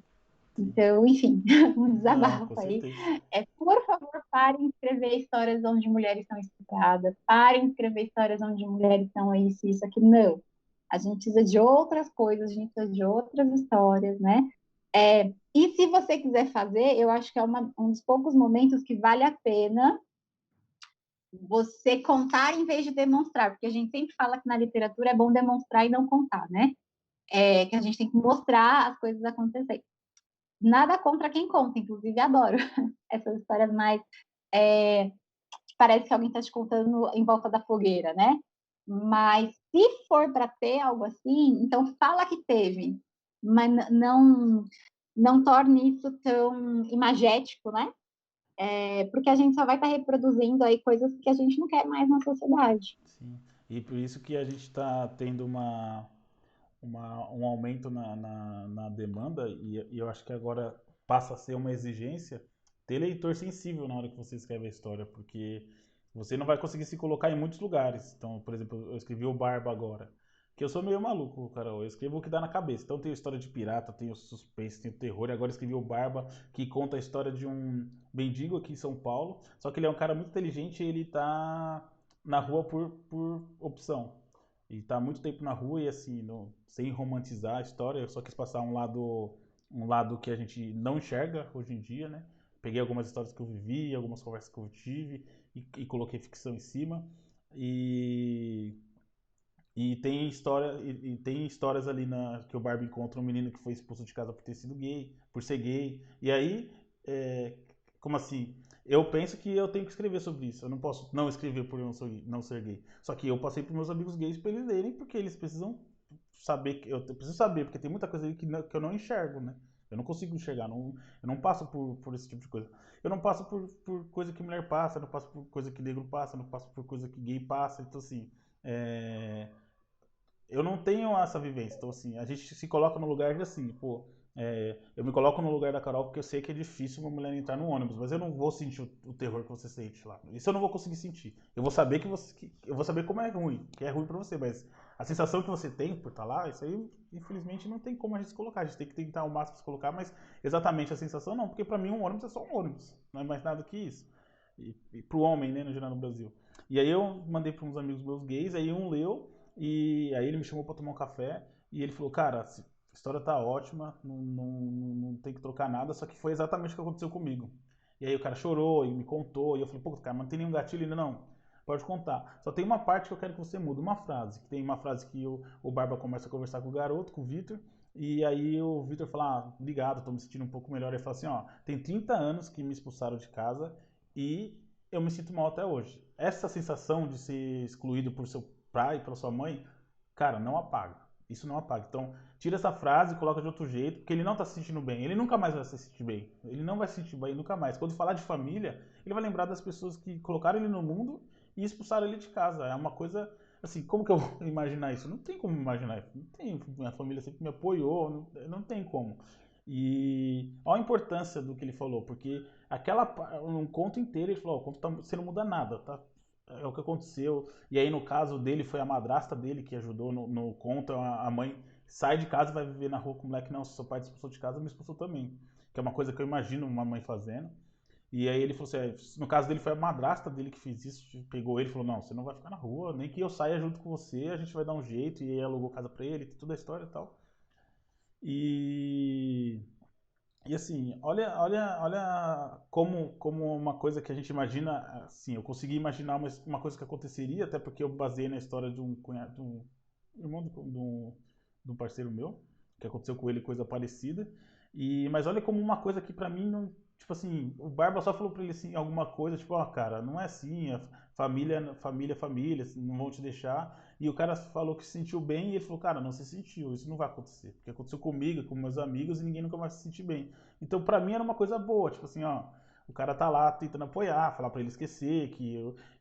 Sim. Então, enfim, um Não, desabafo com aí. certeza. Por favor, parem de escrever histórias onde mulheres são estupradas, parem de escrever histórias onde mulheres são isso aqui. Não. A gente precisa de outras coisas, a gente precisa de outras histórias, né? E se você quiser fazer, eu acho que é um dos poucos momentos que vale a pena você contar em vez de demonstrar, porque a gente sempre fala que na literatura é bom demonstrar e não contar, né? Que a gente tem que mostrar as coisas acontecendo. Nada contra quem conta, inclusive adoro essas histórias mais que parece que alguém está te contando em volta da fogueira, né? Mas se for para ter algo assim, então fala que teve, mas não torne isso tão imagético, né? Porque a gente só vai estar reproduzindo aí coisas que a gente não quer mais na sociedade. Sim. E por isso que a gente está tendo um aumento na demanda, e eu acho que agora passa a ser uma exigência ter leitor sensível na hora que você escreve a história, porque você não vai conseguir se colocar em muitos lugares. Então, por exemplo, eu escrevi o Barba agora, que eu sou meio maluco, Carol. Eu escrevo o que dá na cabeça. Então, tem história de pirata, tem o suspense, tem o terror. E agora eu escrevi o Barba, que conta a história de um mendigo aqui em São Paulo. Só que ele é um cara muito inteligente e ele tá na rua por opção. E tá há muito tempo na rua e assim, sem romantizar a história, eu só quis passar um lado que a gente não enxerga hoje em dia, né? Peguei algumas histórias que eu vivi, algumas conversas que eu tive e coloquei ficção em cima. E, e tem e tem histórias ali que o Barbie encontra um menino que foi expulso de casa por ter sido gay, por ser gay. E aí, é, como assim? Eu penso que eu tenho que escrever sobre isso. Eu não posso não escrever por eu não ser gay. Só que eu passei para meus amigos gays para eles lerem, porque eles precisam saber. Eu preciso saber, porque tem muita coisa ali que eu não enxergo, né? Eu não consigo enxergar. Eu não passo por esse tipo de coisa. Eu não passo por coisa que mulher passa, eu não passo por coisa que negro passa, eu não passo por coisa que gay passa. Então, assim. Eu não tenho essa vivência. Então, assim, a gente se coloca no lugar de assim, pô, eu me coloco no lugar da Carol porque eu sei que é difícil uma mulher entrar no ônibus, mas eu não vou sentir o terror que você sente lá. Isso eu não vou conseguir sentir. Eu vou saber eu vou saber como é ruim, que é ruim pra você, mas a sensação que você tem por estar lá, isso aí, infelizmente, não tem como a gente se colocar. A gente tem que tentar o máximo se colocar, mas exatamente a sensação não, porque pra mim um ônibus é só um ônibus, não é mais nada que isso. E pro homem, né, no geral no Brasil. E aí eu mandei para uns amigos meus gays, aí um leu, e aí ele me chamou para tomar um café e ele falou, cara, a história tá ótima, não tem que trocar nada, só que foi exatamente o que aconteceu comigo. E aí o cara chorou e me contou, e eu falei, pô, cara, mas não tem nenhum gatilho ainda não. Pode contar. Só tem uma parte que eu quero que você mude, uma frase. Que tem uma frase que o Barba começa a conversar com o garoto, com o Vitor, e aí o Vitor fala, obrigado, tô me sentindo um pouco melhor. Ele fala assim, ó, tem 30 anos que me expulsaram de casa e eu me sinto mal até hoje. Essa sensação de ser excluído por seu pai, pela sua mãe, cara, não apaga. Isso não apaga. Então, tira essa frase e coloca de outro jeito, porque ele não tá se sentindo bem. Ele nunca mais vai se sentir bem. Ele não vai se sentir bem nunca mais. Quando falar de família, ele vai lembrar das pessoas que colocaram ele no mundo e expulsaram ele de casa. É uma coisa assim, como que eu vou imaginar isso? Não tem como imaginar. Não tem, minha família sempre me apoiou, não tem como. E olha a importância do que ele falou, porque um conto inteiro ele falou, o conto você não muda nada, tá? É o que aconteceu. E aí no caso dele foi a madrasta dele que ajudou no conto, a mãe sai de casa e vai viver na rua com o moleque, não, se seu pai te expulsou de casa, me expulsou também. Que é uma coisa que eu imagino uma mãe fazendo. E aí ele falou assim, no caso dele foi a madrasta dele que fez isso, pegou ele e falou, não, você não vai ficar na rua, nem que eu saia junto com você, a gente vai dar um jeito, e aí alugou casa pra ele, toda a história e tal. E assim, olha como uma coisa que a gente imagina, assim, eu consegui imaginar uma coisa que aconteceria, até porque eu baseei na história de um cunhado, de um irmão de um parceiro meu, que aconteceu com ele coisa parecida. Mas olha como uma coisa que pra mim não. Tipo assim, o Barba só falou pra ele assim, alguma coisa, tipo, ó, cara, não é assim, família, assim, não vão te deixar. E o cara falou que se sentiu bem e ele falou, cara, não se sentiu, isso não vai acontecer. Porque aconteceu comigo, com meus amigos e ninguém nunca vai se sentir bem. Então pra mim era uma coisa boa, tipo assim, ó, o cara tá lá tentando apoiar, falar pra ele esquecer,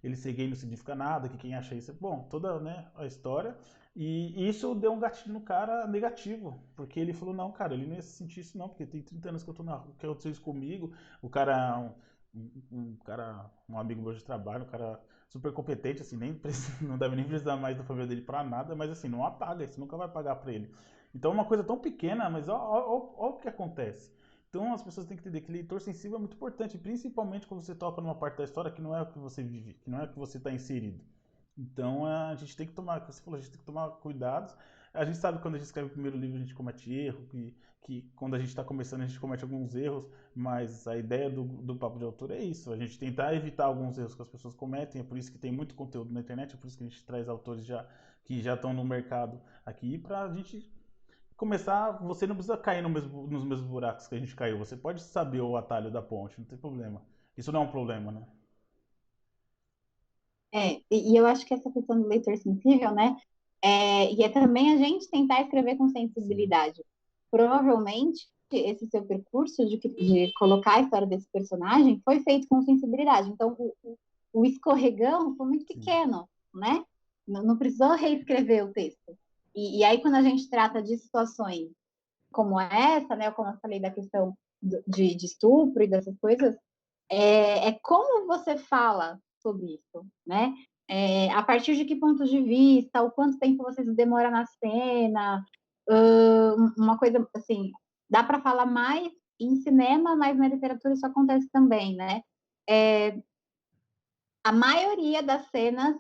ele ser gay não significa nada, que quem acha isso é bom, toda, né, a história. E isso deu um gatilho no cara negativo, porque ele falou, não, cara, ele não ia sentir isso não, porque tem 30 anos que eu tô na rua, que aconteceu isso comigo, o cara, um amigo meu de trabalho, um cara super competente, assim, nem precisa, não deve nem precisar mais da família dele pra nada, mas assim, não apaga, isso nunca vai pagar pra ele. Então é uma coisa tão pequena, mas ó o que acontece. Então as pessoas têm que entender que leitor sensível é muito importante, principalmente quando você toca numa parte da história que não é o que você vive, que não é o que você está inserido. Então a gente tem que tomar, como você falou, a gente tem que tomar cuidados. A gente sabe que quando a gente escreve o primeiro livro a gente comete erro, que quando a gente está começando a gente comete alguns erros, mas a ideia do papo de autor é isso, a gente tentar evitar alguns erros que as pessoas cometem, é por isso que tem muito conteúdo na internet, é por isso que a gente traz autores que já estão no mercado aqui, para a gente começar, você não precisa cair nos mesmos buracos que a gente caiu, você pode saber o atalho da ponte, não tem problema. Isso não é um problema, né? E eu acho que essa questão do leitor sensível, né? E é também a gente tentar escrever com Sim, sensibilidade. Provavelmente, esse seu percurso de colocar a história desse personagem foi feito com sensibilidade. Então, o escorregão foi muito sim, pequeno, né? Não precisou reescrever o texto. E aí, quando a gente trata de situações como essa, né? Como eu falei da questão de estupro e dessas coisas, como você fala sobre isso, né? A partir de que pontos de vista, o quanto tempo você demora na cena, uma coisa assim, dá para falar mais em cinema, mas na literatura isso acontece também, né? A maioria das cenas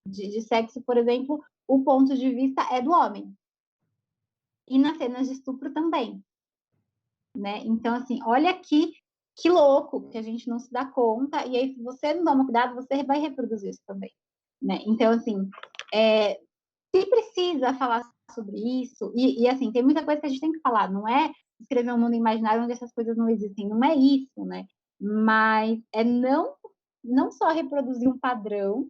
de sexo, por exemplo, o ponto de vista é do homem. E nas cenas de estupro também, né? Então, assim, olha aqui que louco que a gente não se dá conta, e aí, se você não toma cuidado, você vai reproduzir isso também, né? Então, assim, se precisa falar sobre isso, assim, tem muita coisa que a gente tem que falar, não é escrever um mundo imaginário onde essas coisas não existem, não é isso, né? Mas não só reproduzir um padrão,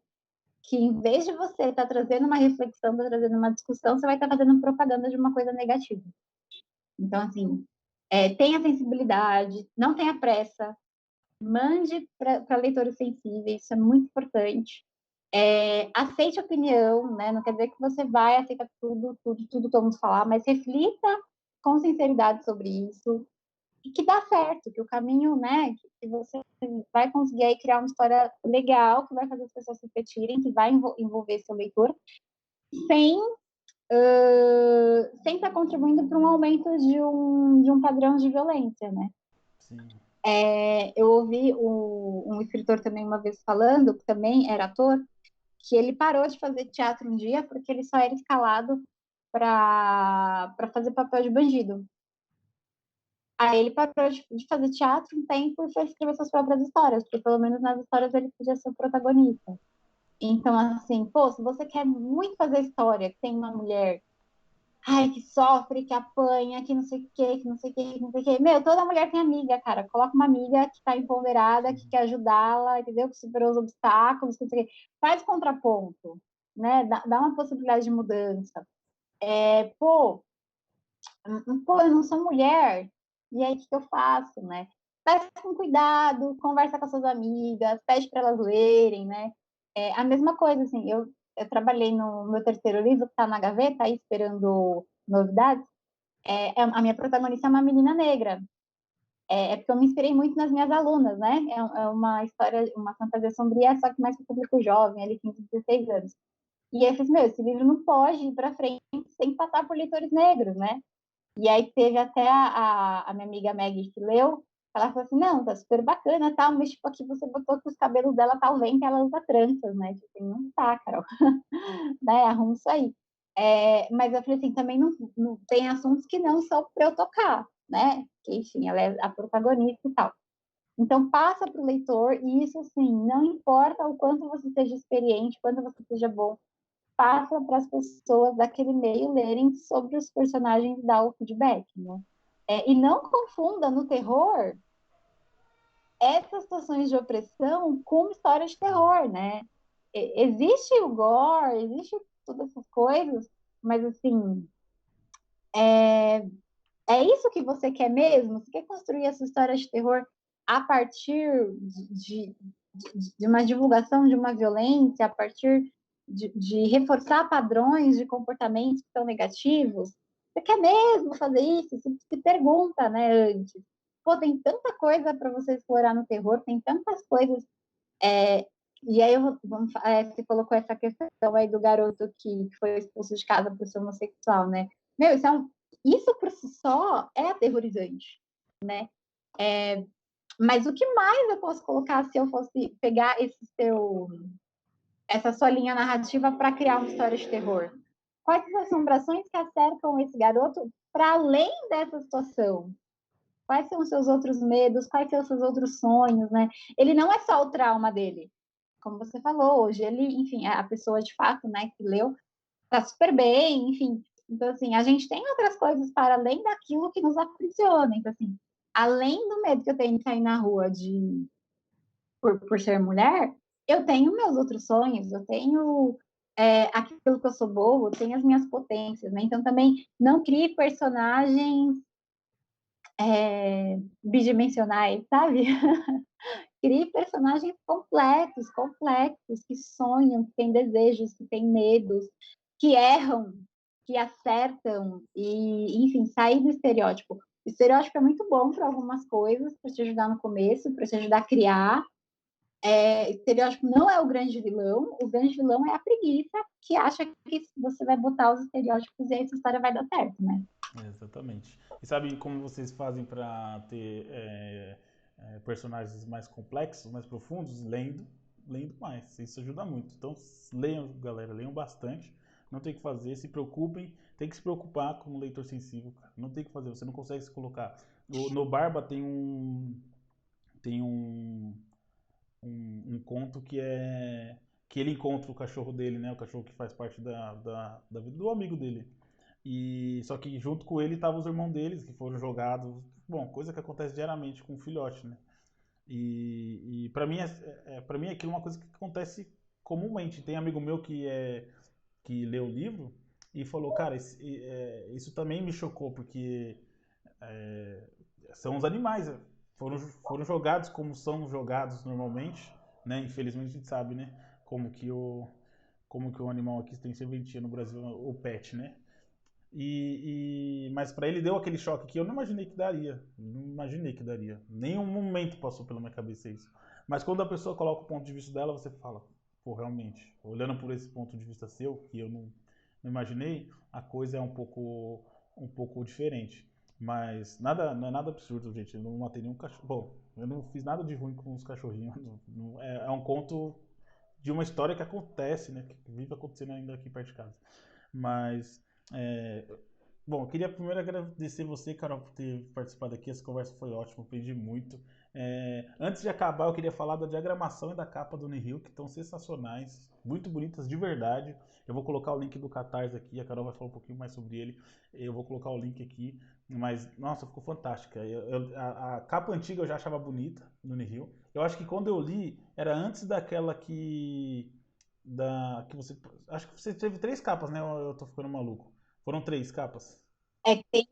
que em vez de você estar trazendo uma reflexão, estar trazendo uma discussão, você vai estar fazendo propaganda de uma coisa negativa. Então, assim, tenha sensibilidade, não tenha pressa, mande para leitores sensíveis, isso é muito importante. Aceite opinião, né? Não quer dizer que você vai aceitar tudo todo mundo falar, mas reflita com sinceridade sobre isso e que dá certo, que o caminho, né? Que você vai conseguir aí criar uma história legal que vai fazer as pessoas se repetirem, que vai envolver seu leitor, sem sem estar contribuindo para um aumento de um padrão de violência, né? sim. Eu ouvi um escritor também uma vez falando, que também era ator, que ele parou de fazer teatro um dia porque ele só era escalado para fazer papel de bandido. Aí ele parou de fazer teatro um tempo e foi escrever suas próprias histórias, porque pelo menos nas histórias ele podia ser o protagonista. Então, assim, pô, se você quer muito fazer história, que tem uma mulher que sofre, que apanha, que não sei o que, que não sei o que, que não sei o que. Meu, toda mulher tem amiga, cara. Coloca uma amiga que tá empoderada, que quer ajudá-la, entendeu? Que superou os obstáculos, que não sei o que. Faz contraponto, né? Dá uma possibilidade de mudança. Pô, eu não sou mulher, e aí o que eu faço, né? Faz com cuidado, conversa com as suas amigas, pede para elas lerem, né? A mesma coisa, assim, eu trabalhei no meu terceiro livro, que está na gaveta, aí esperando novidades. A minha protagonista é uma menina negra. Porque eu me inspirei muito nas minhas alunas, né? É uma história, uma fantasia sombria, só que mais para o público jovem, ali 15, 16 anos. E aí eu falei, meu, esse livro não pode ir para frente sem passar por leitores negros, né? E aí teve até a minha amiga Maggie que leu, ela falou assim, não, tá super bacana, tal, mas tipo, aqui você botou que os cabelos dela tá vendo que ela usa tranças, né? Tipo, assim, não tá, Carol, né? Arruma isso aí. Mas eu falei assim, também não tem assuntos que não são para eu tocar, né? Que, enfim, ela é a protagonista e tal. Então, passa para o leitor, e isso, assim, não importa o quanto você seja experiente, quanto você seja bom, passa para as pessoas daquele meio lerem sobre os personagens e dar o feedback, né? E não confunda no terror essas situações de opressão com histórias de terror, né? Existe o gore, existe todas essas coisas, mas assim, é isso que você quer mesmo? Você quer construir essa história de terror a partir de uma divulgação de uma violência, a partir de reforçar padrões de comportamentos que são negativos? Você quer mesmo fazer isso? Você se pergunta, né, antes. Pô, tem tanta coisa para você explorar no terror, tem tantas coisas. É, e aí, você colocou essa questão aí do garoto que foi expulso de casa por ser homossexual, né? Meu, isso por si só é aterrorizante, né? Mas o que mais eu posso colocar se eu fosse pegar essa sua linha narrativa para criar uma história de terror? Quais as assombrações que acercam esse garoto para além dessa situação? Quais são os seus outros medos? Quais são os seus outros sonhos, né? Ele não é só o trauma dele, como você falou, hoje ele, enfim, a pessoa de fato, né, que leu, tá super bem, enfim. Então, assim, a gente tem outras coisas para além daquilo que nos aprisiona. Então, assim, além do medo que eu tenho de sair na rua por ser mulher, eu tenho meus outros sonhos, eu tenho aquilo que eu sou boa, eu tenho as minhas potências, né? Então, também não crie personagens bidimensionais, sabe? Crie personagens complexos, que sonham, que têm desejos, que têm medos, que erram, que acertam, e, enfim, sair do estereótipo. O estereótipo é muito bom para algumas coisas, para te ajudar no começo, para te ajudar a criar. Estereótipo não é o grande vilão é a preguiça, que acha que você vai botar os estereótipos e aí essa história vai dar certo, né? Exatamente. E sabe como vocês fazem para ter personagens mais complexos, mais profundos? Lendo mais. Isso ajuda muito. Então, leiam, galera, leiam bastante. Não tem o que fazer, se preocupem. Tem que se preocupar com o leitor sensível, cara. Não tem o que fazer, você não consegue se colocar. No Barba tem um conto que ele encontra o cachorro dele, né? O cachorro que faz parte da vida do amigo dele. E só que junto com ele estavam os irmãos deles que foram jogados. Bom, coisa que acontece diariamente com o filhote, né? E para mim para mim aquilo é uma coisa que acontece comumente. Tem amigo meu que leu o livro e falou, cara, isso também me chocou porque é, são os animais, foram jogados como são jogados normalmente, né? Infelizmente a gente sabe, né? Como que o animal aqui tem serventia no Brasil, o pet, né? Mas para ele deu aquele choque que eu não imaginei que daria. Não imaginei que daria. Nenhum momento passou pela minha cabeça isso. Mas quando a pessoa coloca o ponto de vista dela, você fala, pô, realmente, olhando por esse ponto de vista seu, que eu não imaginei, a coisa é um pouco diferente. Mas não é nada absurdo, gente. Eu não matei nenhum cachorro. Bom, eu não fiz nada de ruim com os cachorrinhos. É um conto de uma história que acontece, né? Que vive acontecendo ainda aqui perto de casa. Mas é, bom, eu queria primeiro agradecer você, Carol, por ter participado aqui. Essa conversa foi ótima, aprendi muito. Antes de acabar, eu queria falar da diagramação e da capa do Nihil, que estão sensacionais, muito bonitas de verdade. Eu vou colocar o link do Catarse aqui, a Carol vai falar um pouquinho mais sobre ele. Eu vou colocar o link aqui, mas nossa, ficou fantástica. A capa antiga eu já achava bonita no Nihil. Eu acho que quando eu li, era antes daquela que você. Acho que você teve três capas, né? Ou eu tô ficando maluco. Foram três capas. É que tem,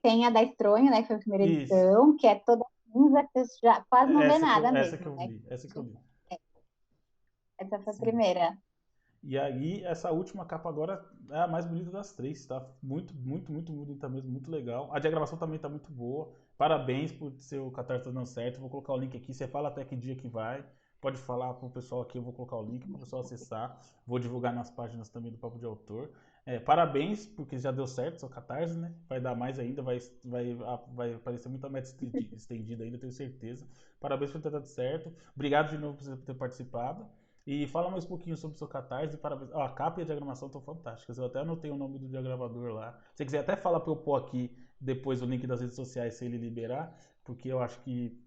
tem a da Estronho, né, que foi a primeira Isso. edição, que é toda cinza, que você já quase não vê nada Essa que mesmo, eu né? li. Essa que eu li. Essa foi a Sim. primeira. E aí, essa última capa agora é a mais bonita das três, tá? Muito, muito, muito bonita mesmo, muito legal. A diagramação também tá muito boa. Parabéns por seu catarse tá dando certo. Vou colocar o link aqui. Você fala até que dia que vai. Pode falar pro pessoal aqui, eu vou colocar o link para o pessoal acessar. Vou divulgar nas páginas também do Papo de Autor. Parabéns, porque já deu certo seu catarse, né? Vai dar mais ainda, vai aparecer muita meta estendida ainda, tenho certeza. Parabéns por ter dado certo. Obrigado de novo por ter participado. E fala mais um pouquinho sobre o seu Catarse. Parabéns. A capa e a diagramação estão fantásticas. Eu até anotei o nome do diagramador lá. Se você quiser até falar para eu pôr aqui depois o link das redes sociais se ele liberar, porque eu acho que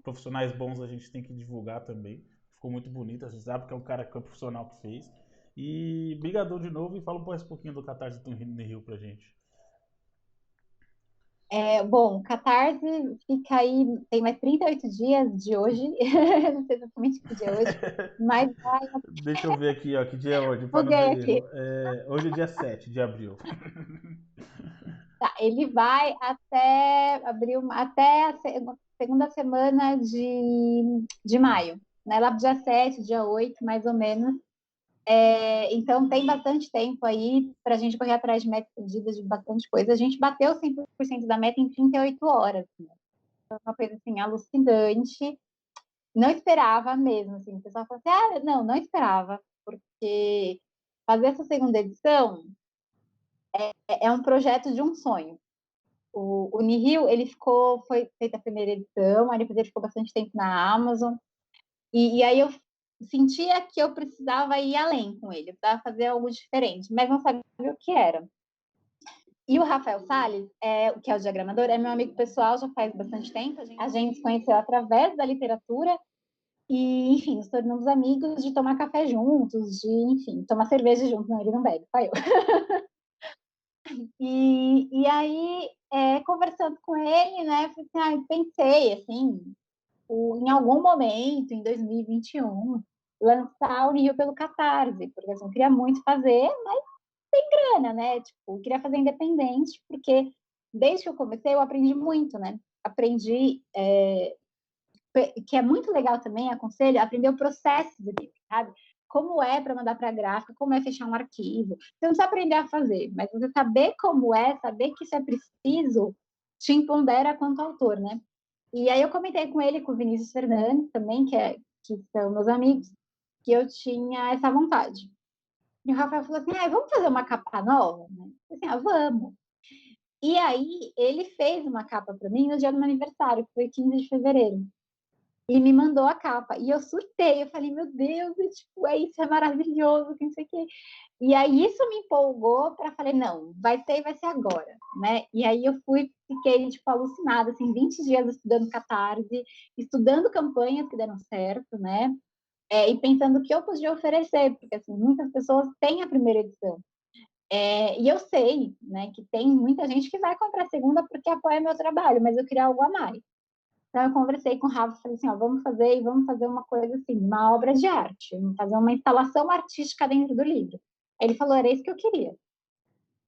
profissionais bons a gente tem que divulgar também. Ficou muito bonito, a gente sabe que é um cara que é um profissional que fez. E brigadão de novo e fala um pouquinho do Catarse do Rio pra gente. Bom, Catarse fica aí, tem mais 38 dias de hoje, não sei exatamente que dia é hoje, mas Deixa eu ver aqui, ó, que dia é hoje, para não buguei ter aqui. erro. Hoje é dia 7 de abril. Tá, ele vai até abril, até a segunda semana de maio, né? Lá pro dia 7, dia 8, mais ou menos. Então tem bastante tempo aí para a gente correr atrás de metas pedidas de bastante coisa. A gente bateu 100% da meta em 38 horas. Né? Foi uma coisa assim alucinante. Não esperava mesmo, assim. O pessoal falou assim: "Ah, não, não esperava", porque fazer essa segunda edição é um projeto de um sonho. O Nihil, ele foi feita a primeira edição, aí depois ele ficou bastante tempo na Amazon, e aí eu sentia que eu precisava ir além com ele, eu precisava fazer algo diferente, mas não sabia o que era. E o Rafael Salles, que é o diagramador, é meu amigo pessoal já faz bastante tempo, a gente se conheceu através da literatura, e, enfim, nos tornamos amigos de tomar café juntos, de, enfim, tomar cerveja juntos, não, ele não bebe, só eu. E aí, conversando com ele, né, pensei, assim, em algum momento, em 2021, lançar o Nihil pelo Catarse, porque assim, eu queria muito fazer, mas sem grana, né? Tipo, eu queria fazer independente, porque desde que eu comecei eu aprendi muito, né? Aprendi, que é muito legal também, aconselho, aprender o processo do livro, sabe? Como é para mandar para a gráfica, como é fechar um arquivo. Você não precisa aprender a fazer, mas você saber como é, saber que isso é preciso, te empodera quanto autor, né? E aí eu comentei com ele, com o Vinícius Fernandes também, que são meus amigos, que eu tinha essa vontade. E o Rafael falou assim, vamos fazer uma capa nova? Né? Eu assim, vamos. E aí ele fez uma capa para mim no dia do meu aniversário, que foi 15 de fevereiro. E me mandou a capa. E eu surtei, eu falei, meu Deus, tipo, isso é maravilhoso, que não sei o quê. E aí isso me empolgou para falei, não, vai ser e vai ser agora, né? E aí eu fiquei, tipo, alucinada, assim, 20 dias estudando Catarse, estudando campanhas que deram certo, né? E pensando o que eu podia oferecer, porque, assim, muitas pessoas têm a primeira edição. E eu sei, né, que tem muita gente que vai comprar a segunda porque apoia meu trabalho, mas eu queria algo a mais. Então, eu conversei com o Rafa e falei assim: ó, vamos fazer uma coisa assim, uma obra de arte, vamos fazer uma instalação artística dentro do livro. Aí ele falou: era isso que eu queria.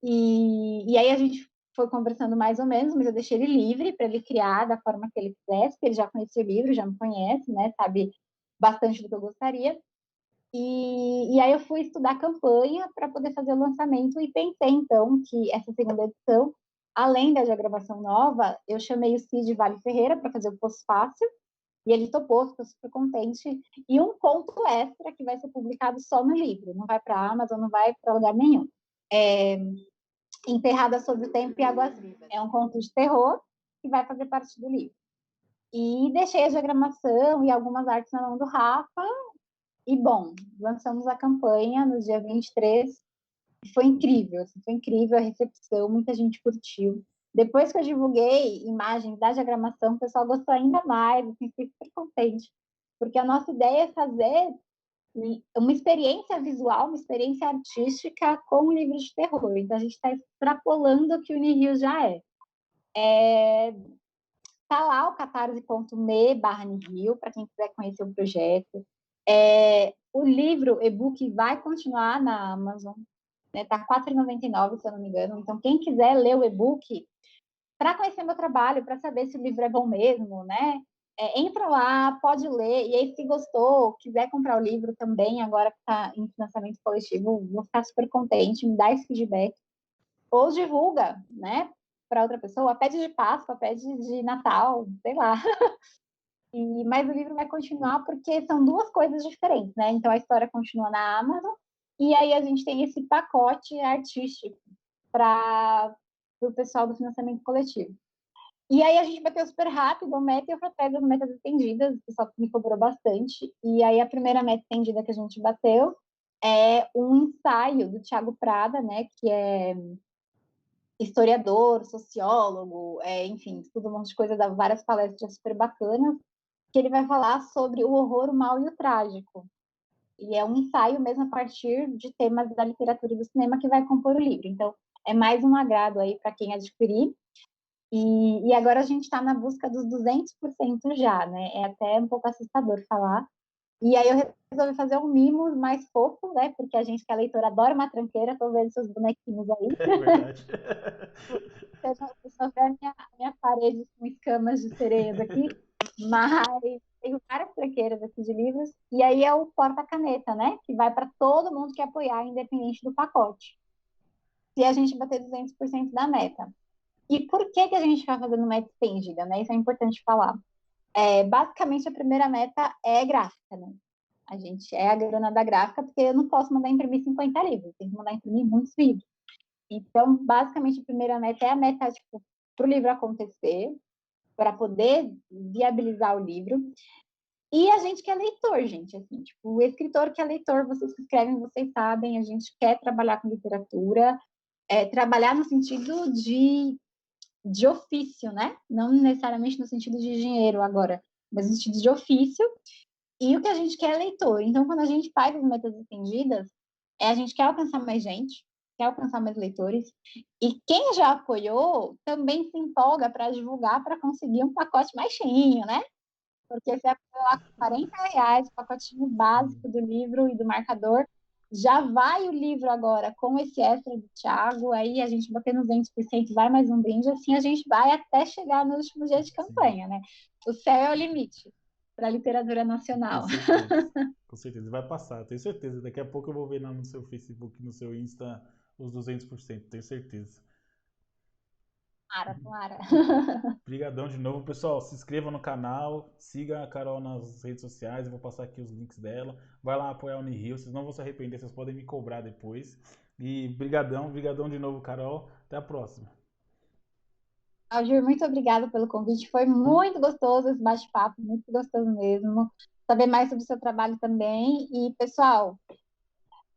E aí a gente foi conversando mais ou menos, mas eu deixei ele livre para ele criar da forma que ele quisesse, porque ele já conhecia o livro, já me conhece, né? Sabe bastante do que eu gostaria. E aí eu fui estudar campanha para poder fazer o lançamento e pensei então que essa segunda edição, além da diagramação nova, eu chamei o Cid Vale Ferreira para fazer o pós-fácil e ele topou, ficou super contente. E um conto extra que vai ser publicado só no livro, não vai para a Amazon, não vai para lugar nenhum. É Enterrada sob o Tempo e Águas Vivas. É um conto de terror que vai fazer parte do livro. E deixei a diagramação e algumas artes na mão do Rafa. E, bom, lançamos a campanha no dia 23. Foi incrível a recepção, muita gente curtiu. Depois que eu divulguei imagens da diagramação, o pessoal gostou ainda mais, assim, fiquei super contente, porque a nossa ideia é fazer uma experiência visual, uma experiência artística com um livro de terror. Então, a gente está extrapolando o que o Nihil já é. Tá lá o catarse.me/Nihil, para quem quiser conhecer o projeto. O livro, e-book, vai continuar na Amazon, né? Tá R$ 4,99, se eu não me engano. Então, quem quiser ler o e-book, para conhecer meu trabalho, para saber se o livro é bom mesmo, né? Entra lá, pode ler, e aí se gostou, quiser comprar o livro também, agora que está em financiamento coletivo, vou ficar super contente, me dá esse feedback. Ou divulga, né, para outra pessoa, pede de Páscoa, pede de Natal, sei lá. Mas o livro vai continuar porque são duas coisas diferentes, né? Então a história continua na Amazon, e aí a gente tem esse pacote artístico para o pessoal do financiamento coletivo. E aí a gente bateu super rápido, a meta, e eu fui atrás das metas estendidas, o pessoal me cobrou bastante. E aí a primeira meta estendida que a gente bateu é um ensaio do Tiago Prada, né, que é historiador, sociólogo, enfim, estuda um monte de coisa, dá várias palestras super bacanas, que ele vai falar sobre o horror, o mal e o trágico. E é um ensaio mesmo a partir de temas da literatura e do cinema que vai compor o livro. Então, é mais um agrado aí para quem adquirir. E agora a gente está na busca dos 200% já, né? É até um pouco assustador falar. E aí eu resolvi fazer um mimo mais fofo, né? Porque a gente que é leitora adora uma tranqueira, tô vendo seus bonequinhos aí. É verdade. Você só vê a minha parede com escamas de sereias aqui, mas tenho várias tranqueiras aqui de livros. E aí é o porta-caneta, né? Que vai para todo mundo que apoiar, independente do pacote. Se a gente bater 200% da meta. E por que a gente está fazendo meta estendida, né? Isso é importante falar. Basicamente, a primeira meta é gráfica, né? A gente é a grana da gráfica, porque eu não posso mandar imprimir 50 livros, tem que mandar imprimir muitos livros. Então, basicamente, a primeira meta é a meta, tipo, para o livro acontecer, para poder viabilizar o livro. E a gente que é leitor, gente, assim, tipo, o escritor que é leitor, vocês que escrevem, vocês sabem, a gente quer trabalhar com literatura, trabalhar no sentido de ofício, né? Não necessariamente no sentido de dinheiro agora, mas no sentido de ofício. E o que a gente quer é leitor. Então, quando a gente faz as metas estendidas, a gente quer alcançar mais gente, quer alcançar mais leitores. E quem já apoiou também se empolga para divulgar, para conseguir um pacote mais cheinho, né? Porque você apoiou lá com R$ 40, o pacotinho Sim, básico do livro e do marcador. Já vai o livro agora com esse extra do Thiago, aí a gente batendo 200%, vai mais um brinde, assim a gente vai até chegar no último dia de sim, campanha, né? O céu é o limite para a literatura com nacional. certeza. Com certeza. Vai passar, tenho certeza. Daqui a pouco eu vou ver lá no seu Facebook, no seu Insta, os 200%, tenho certeza. Clara, Clara. Obrigadão de novo, pessoal. Se inscreva no canal, siga a Carol nas redes sociais, eu vou passar aqui os links dela. Vai lá apoiar a Unirio, vocês não vão se arrepender, vocês podem me cobrar depois. E brigadão, brigadão de novo, Carol. Até a próxima. Algir, muito obrigada pelo convite. Foi muito gostoso esse bate-papo, muito gostoso mesmo. Saber mais sobre o seu trabalho também. E, pessoal,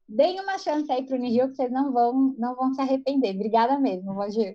deem uma chance aí para o Nihil, que vocês não vão se arrepender. Obrigada mesmo, Algir.